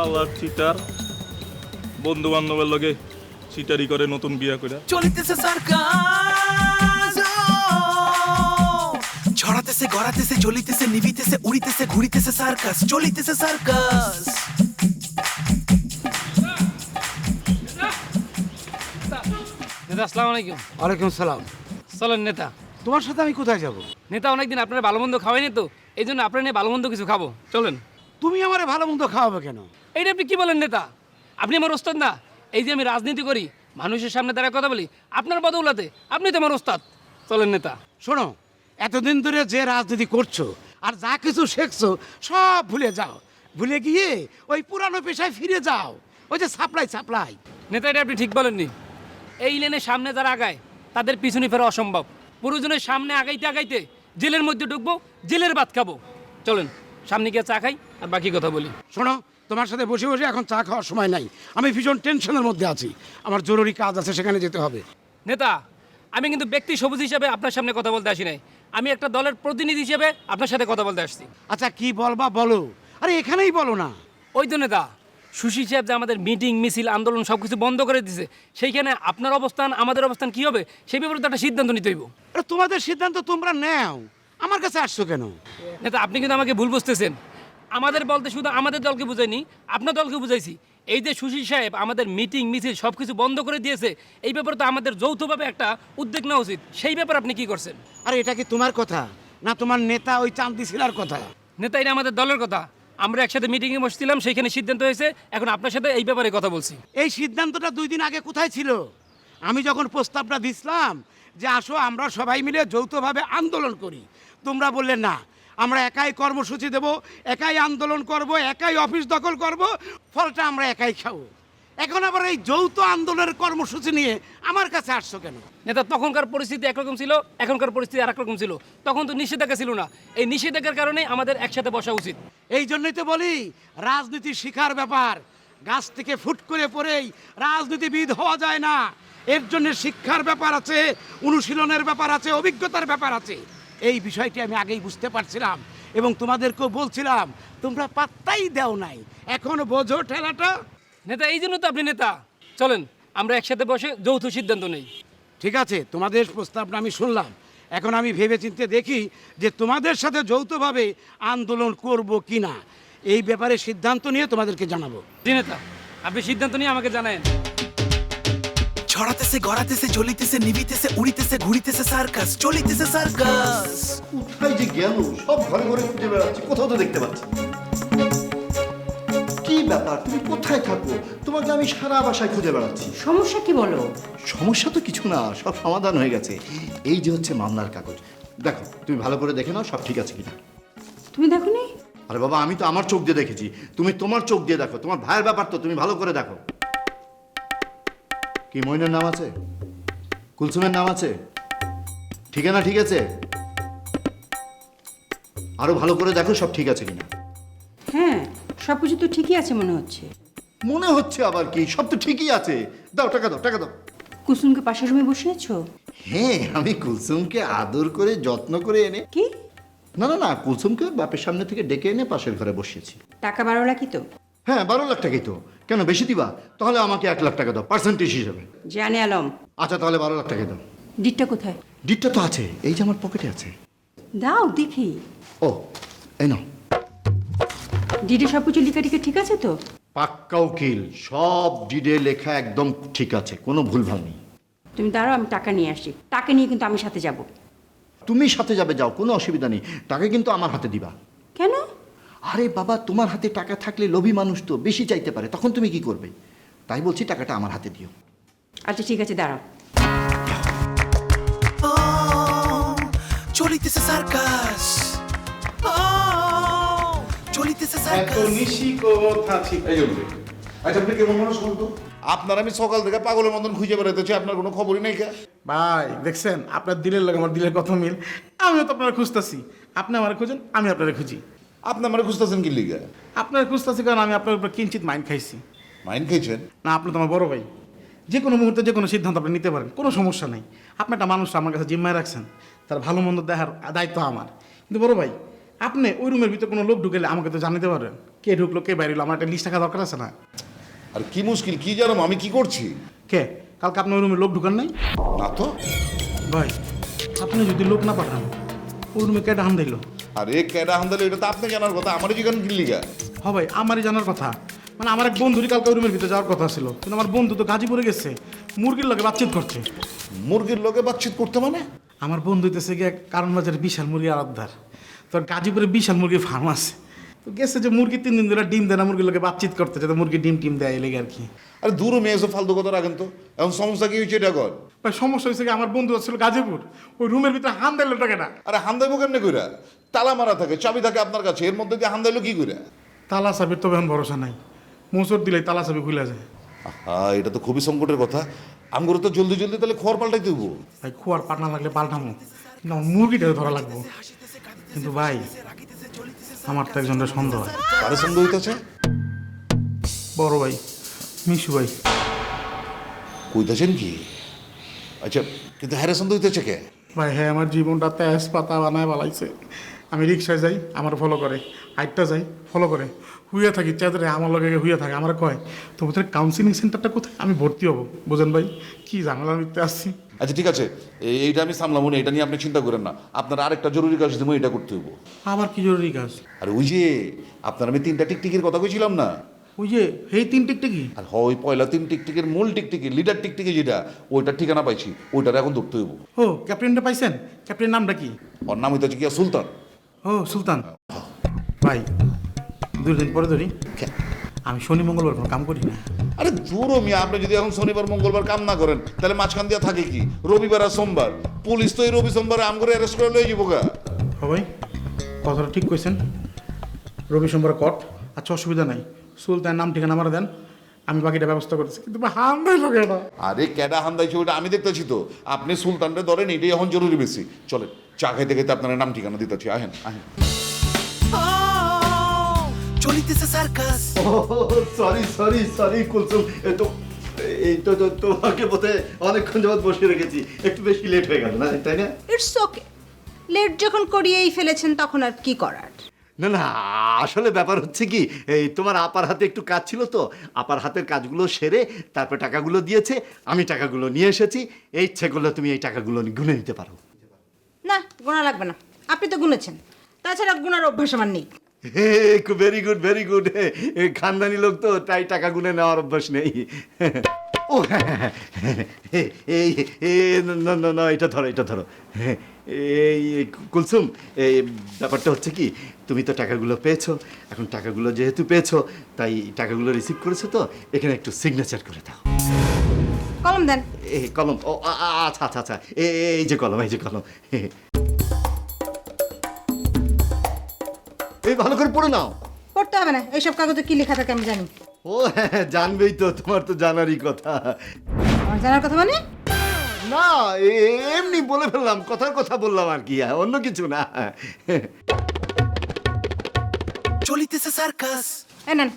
আল্লাহর চিটার, বন্ধু বান্ধবের লগে চিটারি করে নতুন বিয়া করে। চলিতেছে সার্কাস, ছড়াতেছে গড়াতেছে চলিতেছে নিবিতেছে উড়িতেছে ঘুরিতেছে সার্কাস, চলিতেছে সার্কাস। নেতা আসসালামু আলাইকুম। ওয়ালাইকুম সালাম। চলেন নেতা। তোমার সাথে আমি কোথায় যাব? নেতা অনেকদিন আপনার ভালো মন্দ খাওয়াইনি তো, এই জন্য আপনার নিয়ে ভালো মন্দ কিছু খাবো, চলেন। তুমি আমারে ভালো মন্দ খাওয়াবে কেন? এইটা আপনি কি বলেন নেতা? আপনি আমার ওস্তাদ না? এই যে আমি রাজনীতি করি, মানুষের সামনে দাঁড়ায় কথা বলি, আপনার বদৌলতে আপনি তো আমার ওস্তাদ। চলেন নেতা। শোনো, এতদিন ধরে যে রাজনীতি করছো আর যা কিছু শিখছো সব ভুলে যাও। ভুলে গিয়ে ওই পুরানো পেশায় ফিরে যাও, ওই যে সাপ্লাই। নেতা, এটা আপনি ঠিক বলেননি। এই লেনে সামনে যারা আগায় তাদের পিছনে ফেরা অসম্ভব। পুরোজনের সামনে আগাইতে আগাইতে জেলের মধ্যে ঢুকবো, জেলের ভাত খাবো। চলেন সামনে গিয়ে চা খাই আর বাকি কথা বলি। শোনো, তোমার সাথে বসে বসে এখন চা খাওয়ার সময় নাই। আমি ভীষণ টেনশনের মধ্যে আছি, আমার জরুরি কাজ আছে, সেখানে যেতে হবে। নেতা, আমি কিন্তু ব্যক্তি সবুজ হিসেবে আপনার সামনে কথা বলতে আসি নাই, আমি একটা দলের প্রতিনিধি হিসেবে আপনার সাথে কথা বলতে আসছি। আচ্ছা, কি বলবা বলো। আরে এখানেই বলো না। ওই তো নেতা, সুশীল সাহেব যে আমাদের মিটিং মিছিল আন্দোলন সব কিছু বন্ধ করে দিছে, সেইখানে আপনার অবস্থান আমাদের অবস্থান কি হবে সেই ব্যাপারে তো একটা সিদ্ধান্ত নিতে হইব। আরে তোমাদের সিদ্ধান্ত তোমরা নাও, আমার কাছে আসছো কেন? নেতা, আপনি কিন্তু আমাকে ভুল বুঝতেছেন। আমাদের বলতে শুধু আমাদের দলকে বুঝাইনি, আপনার দলকে বুঝাইছি। এই যে সুশীল সাহেব আমাদের মিটিং মিছিল সব কিছু বন্ধ করে দিয়েছে, এই ব্যাপারে তো আমাদের যৌথভাবে একটা উদ্যোগ নেওয়া উচিত। সেই ব্যাপারে আপনি কি করছেন? আরে এটা কি তোমার কথা না তোমার নেতা ওই চান্দি শিলার কথা? নেতা, এটা আমাদের দলের কথা। আমরা একসাথে মিটিংয়ে বসছিলাম, সেইখানে সিদ্ধান্ত হয়েছে। এখন আপনার সাথে এই ব্যাপারে কথা বলছি। এই সিদ্ধান্তটা 2 দিন আগে কোথায় ছিল? আমি যখন প্রস্তাবটা দিছিলাম যে আসো আমরা সবাই মিলে যৌথভাবে আন্দোলন করি, তোমরা বললে না, আমরা একাই কর্মসূচি দেব, একাই আন্দোলন করব, একাই অফিস দখল করব, ফলটা আমরা একাই খাবো। এখন আবার এই যৌথ আন্দোলনের কর্মসূচি নিয়ে আমার কাছে আসছো কেন? নেতা, তখনকার পরিস্থিতি একরকম ছিল, এখনকার পরিস্থিতি আরেক রকম ছিল। তখন তো নিষেধাজ্ঞা ছিল না, এই নিষেধাজ্ঞার কারণে আমাদের একসাথে বসা উচিত। এই জন্যই তো বলি রাজনীতি শিখার ব্যাপার। গাছ থেকে ফুট করে পড়েই রাজনীতিবিদ হওয়া যায় না। এর জন্য শিক্ষার ব্যাপার আছে, অনুশীলনের ব্যাপার আছে, অভিজ্ঞতার ব্যাপার আছে। এই বিষয়টি আমি আগেই বুঝতে পারছিলাম এবং তোমাদেরকেও বলছিলাম, তোমরা পাত্তাই দাও নাই। এখন বোঝো ঠেলাটা। নেতা, এই জন্য তো আপনি নেতা। চলেন আমরা একসাথে বসে যৌথ সিদ্ধান্ত নেই। ঠিক আছে, তোমাদের প্রস্তাবটা আমি শুনলাম। এখন আমি ভেবেচিন্তে দেখি যে তোমাদের সাথে যৌথভাবে আন্দোলন করব কি না। এই ব্যাপারে সিদ্ধান্ত নিয়ে তোমাদেরকে জানাবো। জি নেতা, আপনি সিদ্ধান্ত নিয়ে আমাকে জানায়েন। ছড়াতেছে গড়াতেছে চলিতেছে নিবিতেছে উড়িতেছে ঘুরিতেছে সার্কাস, চলিতেছে সার্কাস। কোথায় যে গেল? সব ঘরে ঘরে খুঁজে বেড়াচ্ছি, কোথাও তো দেখতে পাচ্ছি। কি ব্যাপার, তুমি কোথায় থাকো? তোমাকে আমি সারা বাসায় খুঁজে বেড়াচ্ছি। সমস্যা কি বলো? সমস্যা তো কিছু না, সব সমাধান হয়ে গেছে। এই যে হচ্ছে মামলার কাগজ, দেখো তুমি ভালো করে দেখে নাও সব ঠিক আছে কিনা। তুমি দেখোনি? আরে বাবা, আমি তো আমার চোখ দিয়ে দেখেছি, তুমি তোমার চোখ দিয়ে দেখো। তোমার ভাইয়ের ব্যাপার তো, তুমি ভালো করে দেখো। কি মইনের নাম আছে? কুলসুমের নাম আছে? ঠিকানা ঠিক আছে? আরো ভালো করে দেখো সব ঠিক আছে কিনা। হ্যাঁ, সব কিছু তো ঠিকই আছে মনে হচ্ছে। মনে হচ্ছে আবার কি? সব তো ঠিকই আছে। দাও টাকা, দাও টাকা দাও। কুসুমকে পাশের রুমে বসিয়েছো? হ্যাঁ, আমি কুলসুমকে আদর করে যত্ন করে এনে। কি? না না না, কুলসুমকে বাপের সামনে থেকে ডেকে এনে পাশের ঘরে বসিয়েছি। টাকা 12 লাখই তো? হ্যাঁ, 12 লাখ টাকাই তো। কেন বেশি দিবা? তাহলে আমাকে 1 লাখ টাকা দাও পার্সেন্টেজ হিসেবে। জানে আলম। আচ্ছা তাহলে 12 লাখ টাকা দাও। ডিটটা কোথায়? ডিটটা তো আছে, এই যে আমার পকেটে আছে। দাও দেখি। ও, এই নাও। ডিটে সব কিছু লেখাটিকে ঠিক আছে তো? পাক্কা উকিল, সব ডিডে লেখা একদম ঠিক আছে, কোনো ভুলভাল নেই। তুমি দাঁড়াও, আমি টাকা নিয়ে আসি। টাকা নিয়ে কিন্তু আমি সাথে যাব। তুমি সাথে যাবে, যাও, কোনো অসুবিধা নেই। টাকা কিন্তু আমার হাতে দিবা। কেন? আরে বাবা, তোমার হাতে টাকা থাকলে লোভী মানুষ তো বেশি চাইতে পারে, তখন তুমি কি করবে? তাই বলছি টাকাটা আমার হাতে দিও। আচ্ছা ঠিক আছে, দাঁড়াও। চলিতেছে সার্কাস, চলিতেছে সার্কাস। আচ্ছা আপনি কেমন মানুষ বলতো? আপনার আমি সকাল থেকে পাগলের মতন খুঁজে বেড়াতেছি, আপনার কোনো খবরই নেই। কে ভাই দেখছেন, আপনার দিলের লাগে আমার দিলের কত মিল। আমিও তো আপনারা খুঁজতেছি, আপনি আমার খুঁজেন, আমি আপনারা খুঁজি। আপনি আমার খুঁজতেছেন কি লিগা? আপনারা খুঁজতেছি কারণ আমি আপনার উপর কিঞ্চিত মাইন্ড খাইছি। মাইন খেয়েছেন? না, আপনি তো আমার বড় ভাই, যে কোনো মুহূর্তে যে কোনো সিদ্ধান্ত আপনি নিতে পারেন, কোনো সমস্যা নেই। আপনি একটা মানুষ আমার কাছে জিম্মায় রাখছেন, তার ভালো মন্দ দেখার দায়িত্ব আমার। কিন্তু বড় ভাই, আপনি ওই রুমের ভিতরে কোনো লোক ঢুকেলে আমাকে তো জানাতে পারবেন, কে ঢুকলো কে বাইরে হলো, আমার একটা লিস্ট থাকা দরকার আছে না? আর কি মুশকিল, কি জানো আমি কি করছি? কে কালকে আপনি ওই রুমে লোক ঢুকান নাই? না তো। ভাই, আপনি যদি লোক না পাঠান, ওই রুমে কে ডাহান দিল? আরে কেডা হান্দালে এটা তো আপনি জানার কথা, আমারই জিজ্ঞাসা কি লিগা? হ্যাঁ ভাই, আমারই জানার কথা। মানে আমার এক বন্ধুরই কালকে ওই রুমের ভিতরে যাওয়ার কথা ছিল, কিন্তু আমার বন্ধু তো গাজীপুরে গেছে, মুরগির লোকে বাতচিত করছে। মুরগির লোকে বাতচিত করতে মানে? আমার বন্ধু হইতেছে গিয়ে কারণ বাজারে বিশাল মুরগি আরাধ্যার, তোর গাজীপুরে বিশাল মুরগির ফার্ম আছে, তো গেছে যে মুরগি 3 দিন ধরে ডিম দেয় না, মুরগির লোকে বাতচিত করতে, যাতে মুরগি ডিম টিম দেয় এলেগে আর কি। আরে দূর মেয়ে এসব ফালতু কথা রাখেন তো, এখন সমস্যা কি হয়েছে এটা কর। ভাই সমস্যা হয়েছে কি, আমার বন্ধু ছিল গাজীপুর, ওই রুমের ভিতরে হান দিল টাকা না। আরে হান্দাইবো কেমনে কইরা? তালা মারা থাকে, চাবি থাকে আপনার কাছে, এর মধ্যে দিয়ে হান্দাইলো কি কইরা? তালা চাবির তো এখন ভরসা নাই, মোচর দিলেই তালা চাবি খুলে যায়। হ্যাঁ, এটা তো খুবই সংকটের কথা। আমগুলো তো জলদি জলদি তাহলে খড় পাল্টাই দেবো। ভাই খোয়ার পাটনা লাগলে পাল্টামো, কিন্তু আমার মুরগিটা ধরা লাগবো। কিন্তু ভাই, আমার তো একজনের সন্দেহ হয়। কারে সন্দেহ হইতেছে? বড় ভাই, মিশু ভাই। কইতেছেন কি? আচ্ছা, কিন্তু হ্যারে সন্দেহ হইতেছে কে? ভাই হ্যাঁ, আমার জীবনটা তেজ পাতা বানায় বালাইছে। আমি রিক্সায় যাই, আমার ফলো করে, হাইটটা যাই, ফলো করে, হুইয়া থাকি চাঁদরে, আমার লগে হুইয়া থাকে, আমার কয় তোমাদের কাউন্সিলিং সেন্টারটা কোথায়, আমি ভর্তি হবো। বুঝেন ভাই, কি ঝামেলা নিতে আসছি। আচ্ছা ঠিক আছে, এইটা আমি সামলাবো না, এটা নিয়ে আপনি চিন্তা করেন না। আপনার আরেকটা জরুরি কাজ দেবো, এটা করতে হবো। আবার কি জরুরি কাজ? আর ওই যে আপনার আমি 3টা টিকটিকির কথা কইছিলাম না? ওই যে এই 3 টিকটিকি? আর ওই পয়লা 3 টিকটিকির মূল টিকটিকি, লিডার টিকটিকি যেটা, ওইটার ঠিকানা পাইছি, ওইটার এখন ধরতে হইব। ও ক্যাপ্টেনটা পাইছেন? ক্যাপ্টেন নামটা কি? ওর নাম হইতেছে কি সুলতান। ও সুলতান ভাই, 2 দিন পরে ধরি, আমি শনি মঙ্গলবার কোনো কাম করি না। আরে জোরো মিয়া, আপনি যদি এখন শনিবার মঙ্গলবার কাম না করেন, তাহলে মাঝখান দিয়া থাকে কি রবিবার আর সোমবার? পুলিশ তো এই রবি সোমবার আমগরে অ্যারেস্ট করে লয়ে যাবো গা। ও ভাই, কথাটা ঠিক কইছেন, রবি সোমবার কট। আচ্ছা অসুবিধা নাই, সুলতান নাম ঠিকানা আমার দেন, আমি বাকিটা ব্যবস্থা করতেছি। কিন্তু হান দেয় লোকে না। আরে কেডা হান্দাইছে ওইটা আমি দেখতেছি তো, আপনি সুলতানরে ধরেন, এটাই এখন জরুরি বেশি। চলেন, চা খাইতে খাইতে আপনার নাম ঠিকানা দিতেছি, আহেন আহেন। চলিতেছে circus. Sorry sorry sorry Kulsum, এই তো তোমাকে বোধহয় অনেকক্ষণ যাবত বসে রেখেছি, একটু বেশি লেট হয়ে গেল না, তাই না? ইটস ওকে, লেট যখন করিয়েই ফেলেছেন তখন আর কি করার। না না, আসলে ব্যাপার হচ্ছে কি, এই তোমার আপার হাতে একটু কাজ ছিল তো, আপার হাতের কাজগুলো সেরে তারপর টাকাগুলো দিয়েছে, আমি টাকাগুলো নিয়ে এসেছি। এই ইচ্ছে করলে তুমি এই টাকাগুলো গুনে নিতে পারো। না, গোনা লাগবে না, আপনি তো গুনেছেন, তাছাড়া গুনার অভ্যাস আমার নেই। ভেরি গুড ভেরি গুড, খানদানি লোক তো, তাই টাকা গুনে নেওয়ার অভ্যাস নেই। ও হ্যাঁ, না এটা ধরো, এটা ধরো। এই কুলসুম, এই ব্যাপারটা হচ্ছে কি, তুমি তো টাকাগুলো পেয়েছো, এখন টাকাগুলো যেহেতু পেয়েছো, তাই টাকাগুলো রিসিভ করেছো, তো এখানে একটু সিগনেচার করে দাও। কলম দেন। এই কলম? ও আচ্ছা আচ্ছা আচ্ছা, এই যে কলম, এই যে কলম, এই ভালো করে পড়ে নাও। পড়তে হবে না, এইসব কাগজে কি লেখা থাকে আমি জানি। ও হ্যাঁ, জানবেই তো, তোমার তো জানারই কথা। আমার জানার কথা মানে? না, এমনি বলে ফেললাম, কথার কথা বললাম আর কি, অন্য কিছু না। চলিতেছে সার্কাস। নেন।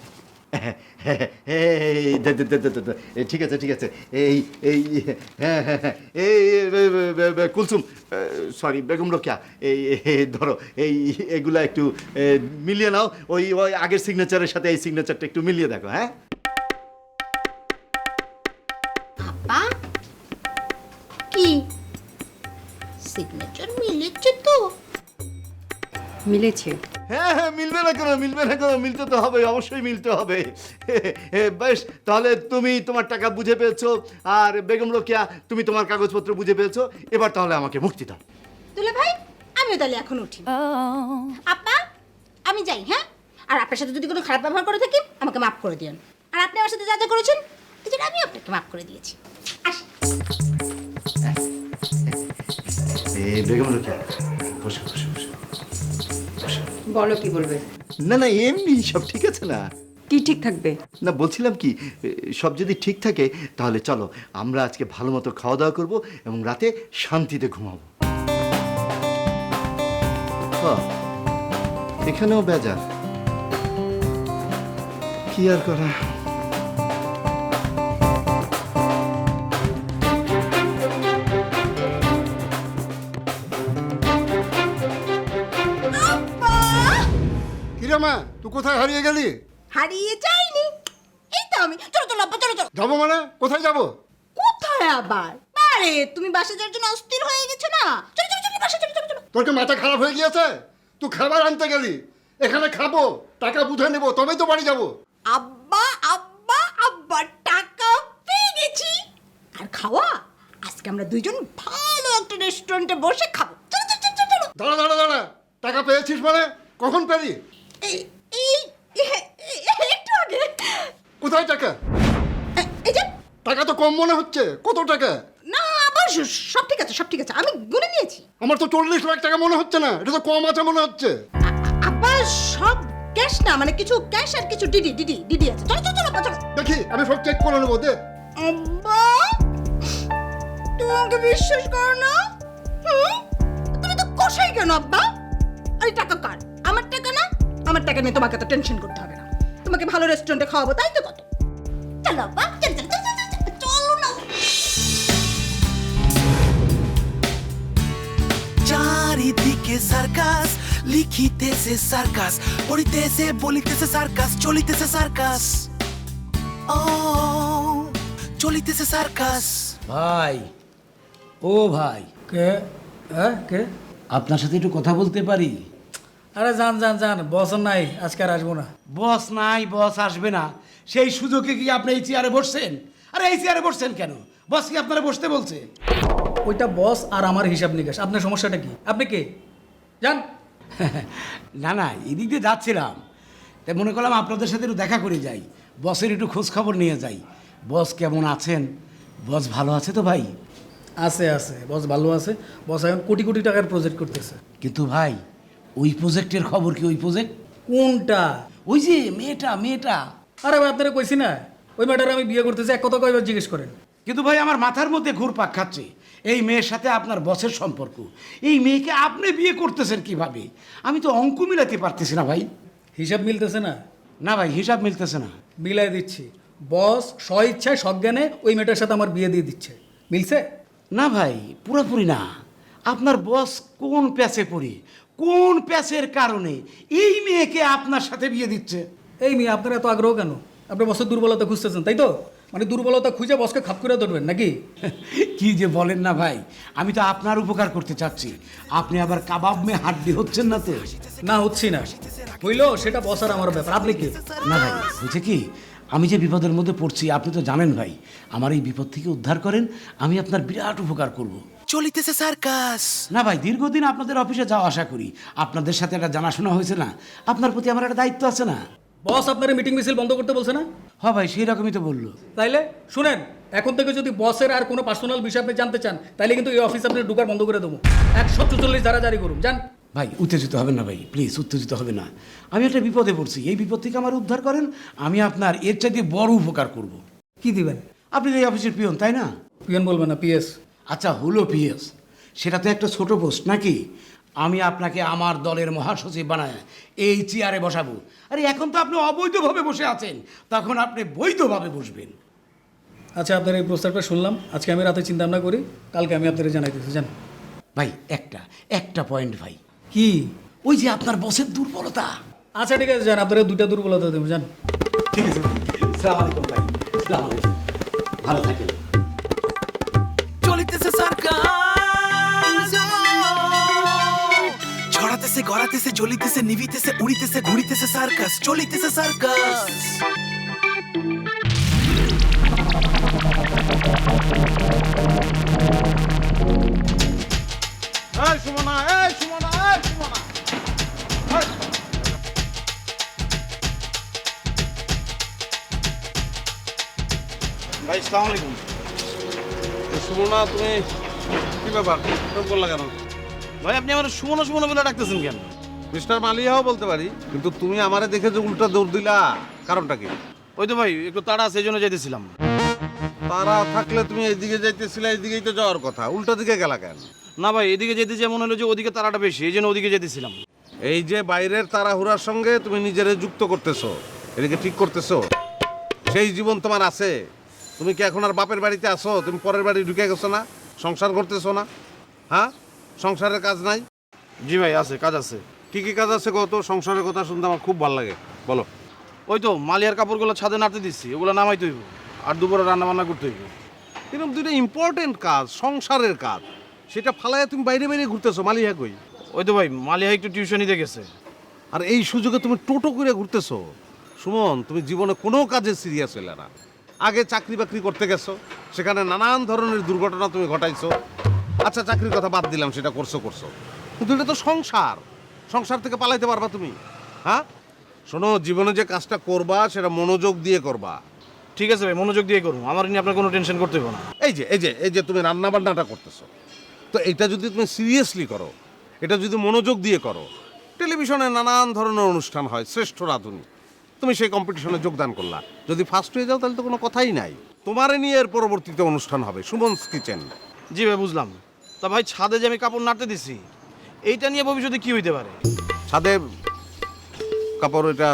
ঠিক আছে ঠিক আছে, এই কুলসুম, সরি বেগম রোকেয়া, এই ধরো, এগুলা একটু মিলিয়ে নাও, ওই আগের সিগনেচারের সাথে এই সিগনেচারটা একটু মিলিয়ে দেখো। হ্যাঁ কি সিগনেচার মিলেছে তো? মিলেছে। হ্যাঁ হ্যাঁ, মিলবে না কেন, মিলবে না কেন, মিলতে তো হবে, অবশ্যই মিলতে হবে। বেশ, তাহলে তুমি তোমার টাকা বুঝে পেয়েছো, আর বেগম রোকেয়া তুমি তোমার কাগজপত্র বুঝে পেয়েছো, এবার তাহলে আমাকে মুক্তি দাও। দুলে ভাই, আমিও তাহলে এখন উঠি। আপা, আমি যাই। হ্যাঁ, আর আপনার সাথে যদি কোনো খারাপ ব্যবহার করে থাকি, আমাকে মাফ করে দিন। আর আপনি আমার সাথে যা যা করেছেন, সেটা আমি আপনাকে মাফ করে দিয়েছি। আসি। বেগম রোকেয়া, বসো বসো বসো। বলো কি বলবে? না না, এমনি সব ঠিক আছে না? কি ঠিক থাকবে? না বলছিলাম কি, সব যদি ঠিক থাকে তাহলে চলো আমরা আজকে ভালো মতো খাওয়া দাওয়া করবো এবং রাতে শান্তিতে ঘুমাবো। এখানেও বেজার, কি আর করা। সুমনা তুই কোথায় হারিয়ে গেলি? হারিয়ে যাইনি, এই তো আমি। চলো চলো আব্বা, চলো চলো। যাবো মানে কোথায় যাবো? কোথায় আবার? আরে তুমি বাসে যাওয়ার জন্য অস্থির হয়ে গেছো না? চলো চলো চলো বাসে চলো চলো চলো। তোর কি মাথা খারাপ হয়ে গিয়েছে? তুই খাবার আনতে গেলি, এখানে খাবো, টাকা বুঝে নেবো, তবেই তো বাড়ি যাবো। আব্বা আব্বা আব্বা, টাকা পেয়ে গেছি। আর খাওয়া, আজকে আমরা দুইজন ভালো একটা রেস্টুরেন্টে বসে খাবো। চলো চলো চলো চলো। দাঁড়া দাঁড়া দাঁড়া, টাকা পেয়েছিস মানে কখন পেলি? এই এই একটু আগে। কোথায় টাকা? এই যে টাকা তো কম মনে হচ্ছে, কত টাকা? না আবার সব ঠিক আছে, সব ঠিক আছে, আমি গুনে নিয়েছি। আমার তো 40 লাখ টাকা মনে হচ্ছে না, এটা তো কম আছে মনে হচ্ছে। আব্বা সব ক্যাশ না, মানে কিছু ক্যাশ আর কিছু ডিডি ডিডি ডিডি আছে। চলো চলো চলো আব্বা, চলো। দেখি আমি সব চেক করে নেবো, দে। আব্বা তুমি আমাকে বিশ্বাস করো না? তুমি তো কষাই কেন আব্বা? আরে টাকা কার? আমার টাকা না? আমার টাকা নিয়ে তোমাকে তো টেনশন করতে হবে না, তোমাকে ভালো রেস্টুরেন্টে খাওয়াবো, তাই তো? কত? চলো আব্বা, চলো চলো চলো চলো, চলো না। চারিদিকে সার্কাস, লিখিতেছে সার্কাস, পড়িতেছে বলিতেছে সার্কাস, চলিতেছে সার্কাস, ও চলিতেছে সার্কাস। ভাই, ও ভাই, কে? হ্যাঁ কে? আপনার সাথে একটু কথা বলতে পারি? আরে যান যান যান, বস নাই, আজকে আর আসবো না। বস নাই, বস আসবে না, সেই সুযোগে কি আপনি এই চেয়ারে বসছেন? আরে এই চেয়ারে বসছেন কেন? বস কি আপনারা বসতে বলছে? ওইটা বস আর আমার হিসাব নিকাশ। আপনার সমস্যাটা কি? আপনি কে? যান। না না, এদিক দিয়ে যাচ্ছিলাম, তাই মনে করলাম আপনাদের সাথে একটু দেখা করে যাই, বসের একটু খোঁজ খবর নিয়ে যাই। বস কেমন আছেন? বস ভালো আছে তো ভাই? আছে আছে, বস ভালো আছে। বস এখন কোটি কোটি টাকার প্রজেক্ট করতেছে। কিন্তু ভাই, ওই প্রজেক্টের খবর কি? ওই প্রজেক্ট কোনটা? ওই যে মেয়েটা। আরে ভাই আপনারা কইছি না, ওই মেয়েটার আমি বিয়ে করতেছি, এক কথা কয়বার জিজ্ঞেস করেন। কিন্তু ভাই আমার মাথার মধ্যে ঘুরপাক খাচ্ছে, এই মেয়ের সাথে আপনার বসের সম্পর্ক, এই মেয়েকে আপনি বিয়ে করতেছেন কিভাবে? আমি তো অঙ্ক মিলাতে পারতেছি না ভাই। হিসাব মিলতেছে না? না ভাই, হিসাব মিলতেছে না। মিলাই দিচ্ছি, বস স্বইচ্ছায় সজ্ঞানে ওই মেয়েটার সাথে আমার বিয়ে দিয়ে দিচ্ছে। মিলছে? না ভাই, পুরোপুরি না। আপনার বস কোন প্যাচে পড়ে, কোন প্যাচের কারণে এই মেয়েকে আপনার সাথে বিয়ে দিচ্ছে? এই মেয়ে আপনার এত আগ্রহ কেন? আপনি বসের দুর্বলতা খুঁজতেছেন, তাই তো? মানে দুর্বলতা খুঁজে বসকে খাপ করে ধরবেন নাকি? কি যে বলেন না ভাই, আমি তো আপনার উপকার করতে চাচ্ছি, আপনি আবার কাবাব মে হাড্ডি হচ্ছেন না তো? না হচ্ছি না, হইলো সেটা বস আর আমার ব্যাপার। আপনি কি? না ভাই, বুঝে কি, আমি যে বিপদের মধ্যে পড়ছি আপনি তো জানেন ভাই, আমার এই বিপদ থেকে উদ্ধার করেন, আমি আপনার বিরাট উপকার করব। চলিতেছে সার্কাস। না ভাই, দীর্ঘদিন আপনাদের অফিসে যাওয়া আসা করি, আপনাদের সাথে একটা জানাশোনা হয়েছে না, আপনার প্রতি আমার একটা দায়িত্ব আছে না? বস আপনার মিটিং মিছিল বন্ধ করতে বলছে না? হ্যাঁ ভাই, সেই রকমই তো বললো। তাইলে শুনেন, এখন থেকে যদি বসের আর কোনো পার্সোনাল বিষয় আপনি জানতে চান, তাইলে কিন্তু এই অফিস আপনি ঢুকার বন্ধ করে দেবো। 144 ধারা জারি করুন, যান। ভাই উত্তেজিত হবেন না ভাই, প্লিজ উত্তেজিত হবে না, আমি একটা বিপদে পড়ছি, এই বিপদ থেকে আমার উদ্ধার করেন, আমি আপনার এর চাইতে বড় উপকার করব। কি দিবেন? আপনি তো এই অফিসের পিয়ন, তাই না? পিয়ন বলবেন না, পিএস। আচ্ছা হলো পিএস, সেটা তো একটা ছোট পোস্ট নাকি? আমি আপনাকে আমার দলের মহাসচিব বানায় এই চেয়ারে বসাবো। আরে এখন তো আপনি অবৈধভাবে বসে আছেন, তখন আপনি বৈধভাবে বসবেন। আচ্ছা আপনার এই প্রস্তাবটা শুনলাম, আজকে আমি রাতে চিন্তা ভাবনা করি, কালকে আমি আপনাদের জানাইতেছি। যান ভাই, একটা পয়েন্ট ভাই। কি? ওই যে আপনার বসের দুর্বলতা। আচ্ছা ঠিক আছে, যান, আপনারা দুইটা দুর্বলতা দেবো, যান। ঠিক আছে, আসসালামু আলাইকুম ভাই। আসসালামু আলাইকুম, ভালো থাকেন। চলিতেছে সার্কাস, ছড়াতেছে গড়াতেছে জ্বলিতেছে নিভিতেছে উড়িতেছে ঘুরিতেছে সার্কাস, চলিতেছে সার্কাস। এই সুমনা, এই সুমনা, এই সুমনা। ভাই আসসালামু আলাইকুম। সুমনা, তুমি কি ব্যাপার বললা কেন? ভাই আপনি আমার সুমনা সুমনা বলে ডাকতেছেন কেন? মিস্টার মালিয়াও বলতে পারি, কিন্তু তুমি আমারে দেখে যে উল্টা দৌড় দিলা, কারণটা কি? ওই তো ভাই একটু তাড়া আছে, এই জন্য যেতেছিলাম। তারা থাকলে তুমি এইদিকে যাইতেছিলে, এইদিকেই তো যাওয়ার কথা, উল্টা দিকে গেলা কেন? না ভাই, এদিকে যেতে যে মনে হলো যে ওদিকে তারাটা বেশি, এই জন্য ওদিকে যেতেছিলাম। এই যে বাইরের তাড়াহুড়ার সঙ্গে তুমি নিজেরে যুক্ত করতেছো, এদিকে ঠিক করতেছো, সেই জীবন তোমার আছে? তুমি কি এখন আর বাপের বাড়িতে আসো? তুমি পরের বাড়ি ঢুকে গেছো না? সংসার করতেছো না? হ্যাঁ, সংসারের কাজ নাই? জি ভাই আছে, কাজ আছে। কি কি কাজ আছে কত? সংসারের কথা শুনতে আমার খুব ভালো লাগে, বলো। ওই তো মালিয়ার কাপড়গুলো ছাদে নাড়তে দিচ্ছি, ওগুলো নামাইতে হইব, আর দুপুরে রান্না বান্না করতে হইব। এরকম দুইটা ইম্পর্টেন্ট কাজ, সংসারের কাজ, সেটা ফালায় তুমি বাইরে বাইরে ঘুরতেছো। মালিয়া কই? ওই তো ভাই মালিয়া একটু টিউশন নিতে গেছে। আর এই সুযোগে তুমি টোটো করে ঘুরতেছো। সুমন, তুমি জীবনে কোনো কাজে সিরিয়াস হইলে না। আগে চাকরি বাকরি করতে গেছো, সেখানে নানান ধরনের দুর্ঘটনা তুমি ঘটাইছো। আচ্ছা, চাকরির কথা বাদ দিলাম, সেটা করছো। কিন্তু এটা তো সংসার, সংসার থেকে পালাইতে পারবা তুমি? হ্যাঁ, শোনো, জীবনে যে কাজটা করবা সেটা মনোযোগ দিয়ে করবা। ঠিক আছে ভাই, মনোযোগ দিয়ে করুন, আমার নিয়ে আপনার কোনো টেনশন করতে হবে না। এই যে তুমি রান্না বান্নাটা করতেছো, তো এটা যদি তুমি সিরিয়াসলি করো, এটা যদি মনোযোগ দিয়ে করো, টেলিভিশনে নানান ধরনের অনুষ্ঠান হয়, শ্রেষ্ঠ রাঁধুনি, তুমি সেই কম্পিটিশনে যোগদান করলা, যদি ফার্স্ট হয়ে যাও তাহলে তো কোনো কথাই নাই। তোমারে নিয়ে এর পরবর্তীতে অনুষ্ঠান হবে, সুমনস কিচেন। জি ভাই, বুঝলাম। তা ভাই, ছাদে যে আমি কাপড় নাড়তে দিছি, এইটা নিয়ে ভবিষ্যতে কি হইতে পারে? ছাদে কাপড়, এটা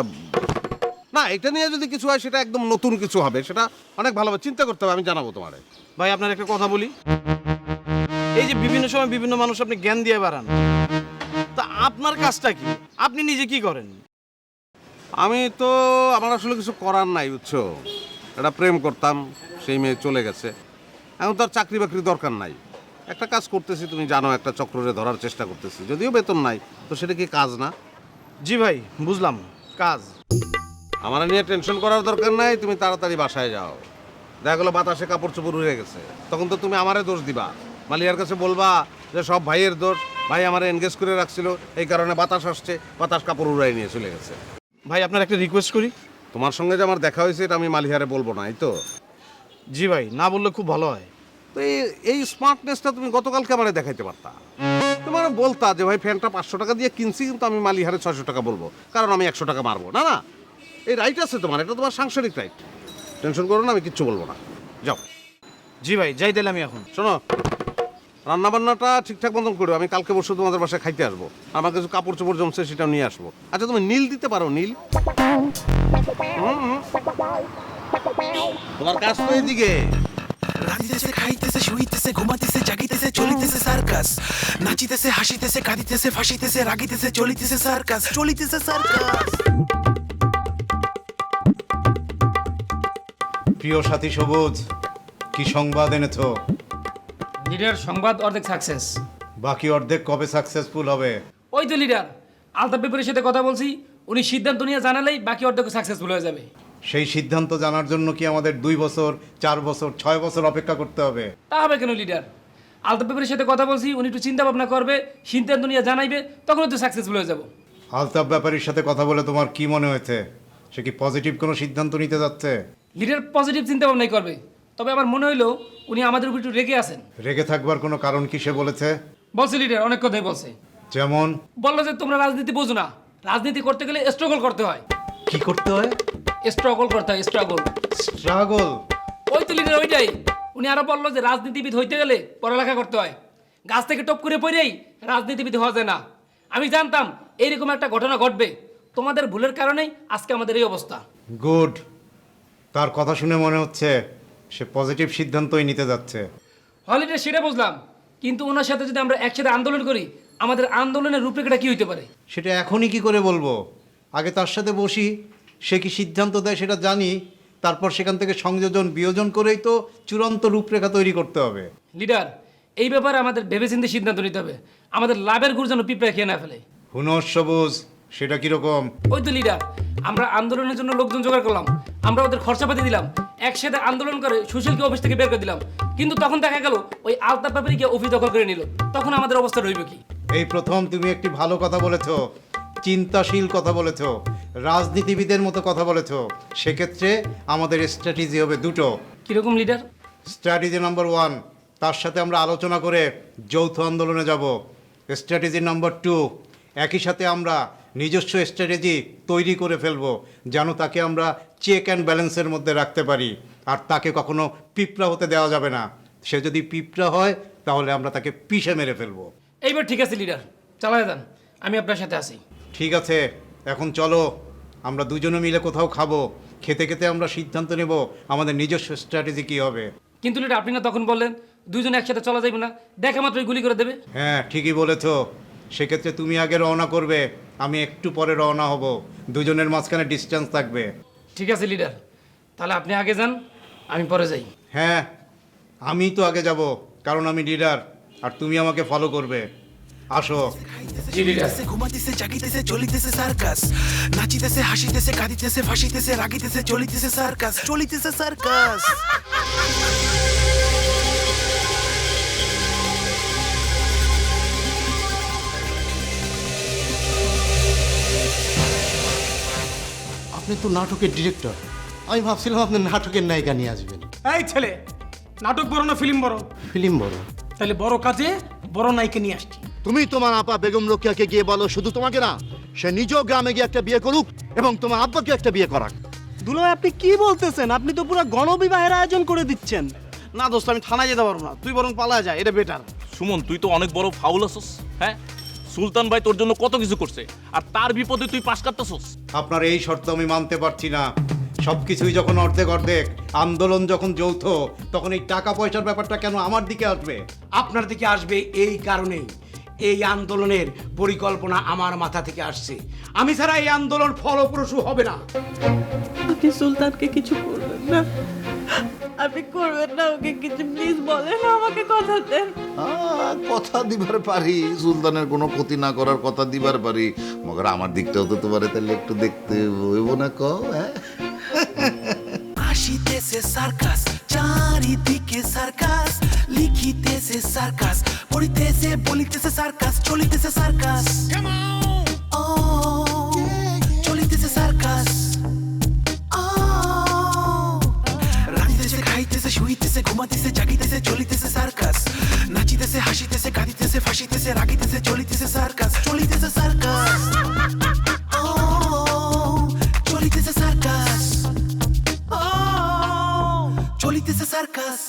না, এটা নিয়ে যদি কিছু হয় সেটা একদম নতুন কিছু হবে, সেটা অনেক ভালোভাবে চিন্তা করতে হবে, আমি জানাবো তোমারে। ভাই, আপনার একটা কথা বলি, এই যে বিভিন্ন সময় বিভিন্ন মানুষ আপনি জ্ঞান দিয়ে বাড়ান, তা আপনার কাজটা কি? আপনি নিজে কি করেন? আমি তো, আমার আসলে কিছু করার নাই, বুঝছো। একটা প্রেম করতাম, সেই মেয়ে চলে গেছে, এখন তার চাকরি বাকরি দরকার নাই। একটা কাজ করতেছি, তুমি জানো, একটা চক্রে ধরার চেষ্টা করতেছি, যদিও বেতন নাই, তো সেটা কি কাজ না? জি ভাই, বুঝলাম, কাজ। আমার নিয়ে টেনশন করার দরকার নাই, তুমি তাড়াতাড়ি বাসায় যাও। দেখা গেলো বাতাসে কাপড় চোপড় উড়ে গেছে, তখন তো তুমি আমারে দোষ দিবা, মালিয়ার কাছে বলবা যে সব ভাইয়ের দোষ, ভাই আমারে এনগেজ করে রাখছিল, এই কারণে বাতাস আসছে, বাতাস কাপড় উড়াই নিয়ে চলে গেছে। ভাই, আপনার একটা রিকোয়েস্ট করি। তোমার সঙ্গে যে আমার দেখা হয়েছে, এটা আমি মালিহারে বলবো না, এই তো? জি ভাই, না বললে খুব ভালো হয়। তো এই স্মার্টনেসটা তুমি গতকালকে আমারে দেখাইতে পারতা। তোমার বলতা যে ভাই ফ্যানটা 500 টাকা দিয়ে কিনছি, কিন্তু আমি মালিহারে 600 টাকা বলবো, কারণ আমি 100 টাকা মারবো না। না, এই রাইট আছে তোমার, এটা তোমার সাংসারিক রাইট। টেনশন করো না, আমি কিচ্ছু বলবো না, যাও। জি ভাই, যাই তাহলে আমি এখন। শোনো, রান্নাবান্নাটা ঠিকঠাক মতন করো, আমি কালকে বসে তোমাদের বাসায় খাইতে আসবো, আমার কিছু কাপড় চোপড় জমছে, সেটা নিয়ে আসবো। আচ্ছা, তুমি নীল দিতে পারো? নীল তোমার কাজ তো এইদিকে। রাঁধিতেছে, খাইতেছে, শুইতেছে, ঘুমাইতেছে, জাগিতেছে, চলিতেছে সার্কাস, নাচিতেছে, হাসিতেছে, কাঁদিতেছে, ফাঁসিতেছে, রাগিতেছে, চলিতেছে সার্কাস, চলিতেছে সার্কাস। প্রিয় সাথী সবুজ, কি সংবাদ এনেছো? লিডার, সংবাদ অর্ধেক সাকসেস, বাকি অর্ধেক কবে সাকসেসফুল হবে? ওই তো লিডার, আলতাফ পেপারের সাথে কথা বলছি, উনি সিদ্ধান্ত নিয়ে জানালেই বাকি অর্ধেক সাকসেসফুল হয়ে যাবে। সেই সিদ্ধান্ত জানার জন্য কি আমাদের 2 বছর, 4 বছর, 6 বছর অপেক্ষা করতে হবে? তা হবে কেন লিডার? আলতাফ পেপারের সাথে কথা বলছি, উনি একটু চিন্তা ভাবনা করবে, সিদ্ধান্ত নিয়ে জানাইবে, তখনই তো সাকসেসফুল হয়ে যাব। আলতাফ ব্যাপারীর সাথে কথা বলে তোমার কি মনে হয়েছে? সে কি পজিটিভ কোনো সিদ্ধান্ত নিতে যাচ্ছে? লিডার পজিটিভ চিন্তা ভাবনাই করবে, তবে আমার মনে হইলো উনি আমাদের উপর একটু রেগে আছেন। রেগে থাকবার কোনো কারণ কি সে বলেছে? বলছে লিডার, অনেক কথাই বলছে। যেমন? বললো যে তোমরা রাজনীতি বোঝো না, রাজনীতি করতে গেলে স্ট্রাগল করতে হয়। কি করতে হয়? স্ট্রাগল করতে হয়, স্ট্রাগল। স্ট্রাগল? ওই তো লিডার, ওইটাই। উনি আরো বললো যে রাজনীতিবিদ হইতে গেলে পড়ালেখা করতে হয়, গাছ থেকে টপ করে পড়েই রাজনীতিবিদ হওয়া যায় না। আমি জানতাম এইরকম একটা ঘটনা ঘটবে, তোমাদের ভুলের কারণেই আজকে আমাদের এই অবস্থা। গুড। তার কথা শুনে মনে হচ্ছে সে পজিটিভ সিদ্ধান্তই নিতে যাচ্ছে। হলিডে সেটা বুঝলাম, কিন্তু ওনার সাথে যদি আমরা একসাথে আন্দোলন করি, আমাদের আন্দোলনের রূপরেখাটা কি হইতে পারে? সেটা এখনই কি করে বলবো? আগে তার সাথে বসি, সে কি সিদ্ধান্ত দেয় সেটা জানি, তারপর সেখান থেকে সংযোজন বিয়োজন করেই তো চূড়ান্ত রূপরেখা তৈরি করতে হবে। লিডার, এই ব্যাপারে আমাদের ভেবেচিন্তে সিদ্ধান্ত নিতে হবে, আমাদের লাভের গুড় যেন পিঁপড়া খেয়ে না ফেলে। হুনর সবুজ, সেটা কিরকম? ওই তো লিডার, আমরা আন্দোলনের জন্য লোকজন জোগাড় করলাম, আমরা ওদের খরচাপাতি দিলাম, একসাথে আন্দোলন করে সুশীলকে অফিস থেকে বের করে দিলাম, কিন্তু তখন দেখা গেল ওই আলতাফ ব্যাপারী গিয়ে অফিস দখল করে নিল, তখন আমাদের অবস্থা রইবে কি? এই প্রথম তুমি একটি ভালো কথা বলেছো, চিন্তাশীল কথা বলেছো, রাজনীতিবিদের মতো কথা বলেছো। সেক্ষেত্রে আমাদের স্ট্র্যাটেজি হবে দুটো। কিরকম লিডার? স্ট্র্যাটেজি নাম্বার 1, তার সাথে আমরা আলোচনা করে যৌথ আন্দোলনে যাব। স্ট্র্যাটেজি নাম্বার 2, একই সাথে আমরা নিজস্ব স্ট্র্যাটেজি তৈরি করে ফেলবো, যেন তাকে আমরা চেক অ্যান্ড ব্যালেন্সের মধ্যে রাখতে পারি, আর তাকে কখনো পিঁপড়া হতে দেওয়া যাবে না। সে যদি পিঁপড়া হয় তাহলে আমরা তাকে পিষে মেরে ফেলবো। এইবার ঠিক আছে লিডার, চালাই দেন, আমি আপনার সাথে আছি। ঠিক আছে, এখন চলো আমরা দুজনে মিলে কোথাও খাবো, খেতে খেতে আমরা সিদ্ধান্ত নেব আমাদের নিজস্ব স্ট্র্যাটেজি কী হবে। কিন্তু লিডার, আপনি না তখন বললেন দুজনে একসাথে চলা যাবে না, দেখা মাত্রই গুলি করে দেবে। হ্যাঁ, ঠিকই বলেছো। সেক্ষেত্রে তুমি আগে রওনা করবে, আমি একটু পরে রওনা হব, দুজনের মাঝখানে ডিস্টেন্স থাকবে। ঠিক আছে লিডার, তাহলে আপনি আগে যান, আমি পরে যাই। হ্যাঁ, আমি তো আগে যাব, কারণ আমি লিডার, আর তুমি আমাকে ফলো করবে। আসো। চলিতেছে ঘুমাইতেছে জাগিতেছে চলিতেছে সার্কাস নাচিতেছে হাসিতেছে কাঁদিতেছে ফাঁসিতেছে রাগিতেছে চলিতেছে সার্কাস চলিতেছে সার্কাস আপনি তো নাটকের ডিরেক্টর, আমি ভাবছিলাম আপনি নাটকের নায়িকা নিয়ে আসবেন। এই ছেলে, নাটক বড় না ফিল্ম বড়? ফিল্ম বড়। তাহলে বড় কাজে বড় নায়িকা নিয়ে আসছি। তুমি তোমার আপা বেগম রোকেয়াকে গিয়ে বলো, শুধু তোমাকে না, সে নিজেও গ্রামে গিয়ে একটা বিয়ে করুক এবং তোমার আব্বাকে একটা বিয়ে করাক। দুলাভাই আপনি কি বলতেছেন? আপনি তো পুরো গণবিবাহের আয়োজন করে দিচ্ছেন। না দোস্ত, আমি থানায় যেতে পারবো না, তুই বরং পালা যা, এটা বেটার। সুমন, তুই তো অনেক বড় ফাউল আছস। হ্যাঁ, সুলতান ভাই তোর জন্য কত কিছু করছে, আর তার বিপদে তুই পাশ কাটতেছস। আপনার এই শর্ত আমি মানতে পারছি না। সবকিছুই যখন অর্ধেক অর্ধেক, আন্দোলন যখন যৌথ, তখন এই টাকা পয়সার ব্যাপারটা কেন আমার দিকে আসবে? আপনার দিকে আসবে এই কারণেই, এই আন্দোলনের পরিকল্পনা আমার মাথা থেকে আসছে। আমি ছাড়া এই আন্দোলন ফলপ্রসূ হবে না। আপনি সুলতানকে কিছু করবেন না, আপনি করবেন না ওকে কিছু, প্লিজ বলেন, আমাকে কথা দেন। কথা দিবার পারি, সুলতানের কোনো ক্ষতি না করার কথা দিবার পারি, মগর আমার দিকটাও তো তোমার তাহলে একটু দেখতে হইব না? কও হ্যাঁ, আসিতেছে সার্কাস চারিদিকে সার্কাস লিখিতেছে সার্কাস পড়িতেছে বলিতেছে সার্কাস চলিতেছে সার্কাস চলিতেছে সার্কাস রাঁধিতেছে খাইতেছে শুইতেছে ঘুমাইতেছে জাগিতেছে চলিতেছে সার্কাস নাচিতেছে হাসিতেছে কাঁদিতেছে ফাঁসিতেছে রাগিতেছে চলিতেছে সার্কাস চলিতেছে সার্কাস চলিতেছে সার্কাস চলিতেছে সার্কাস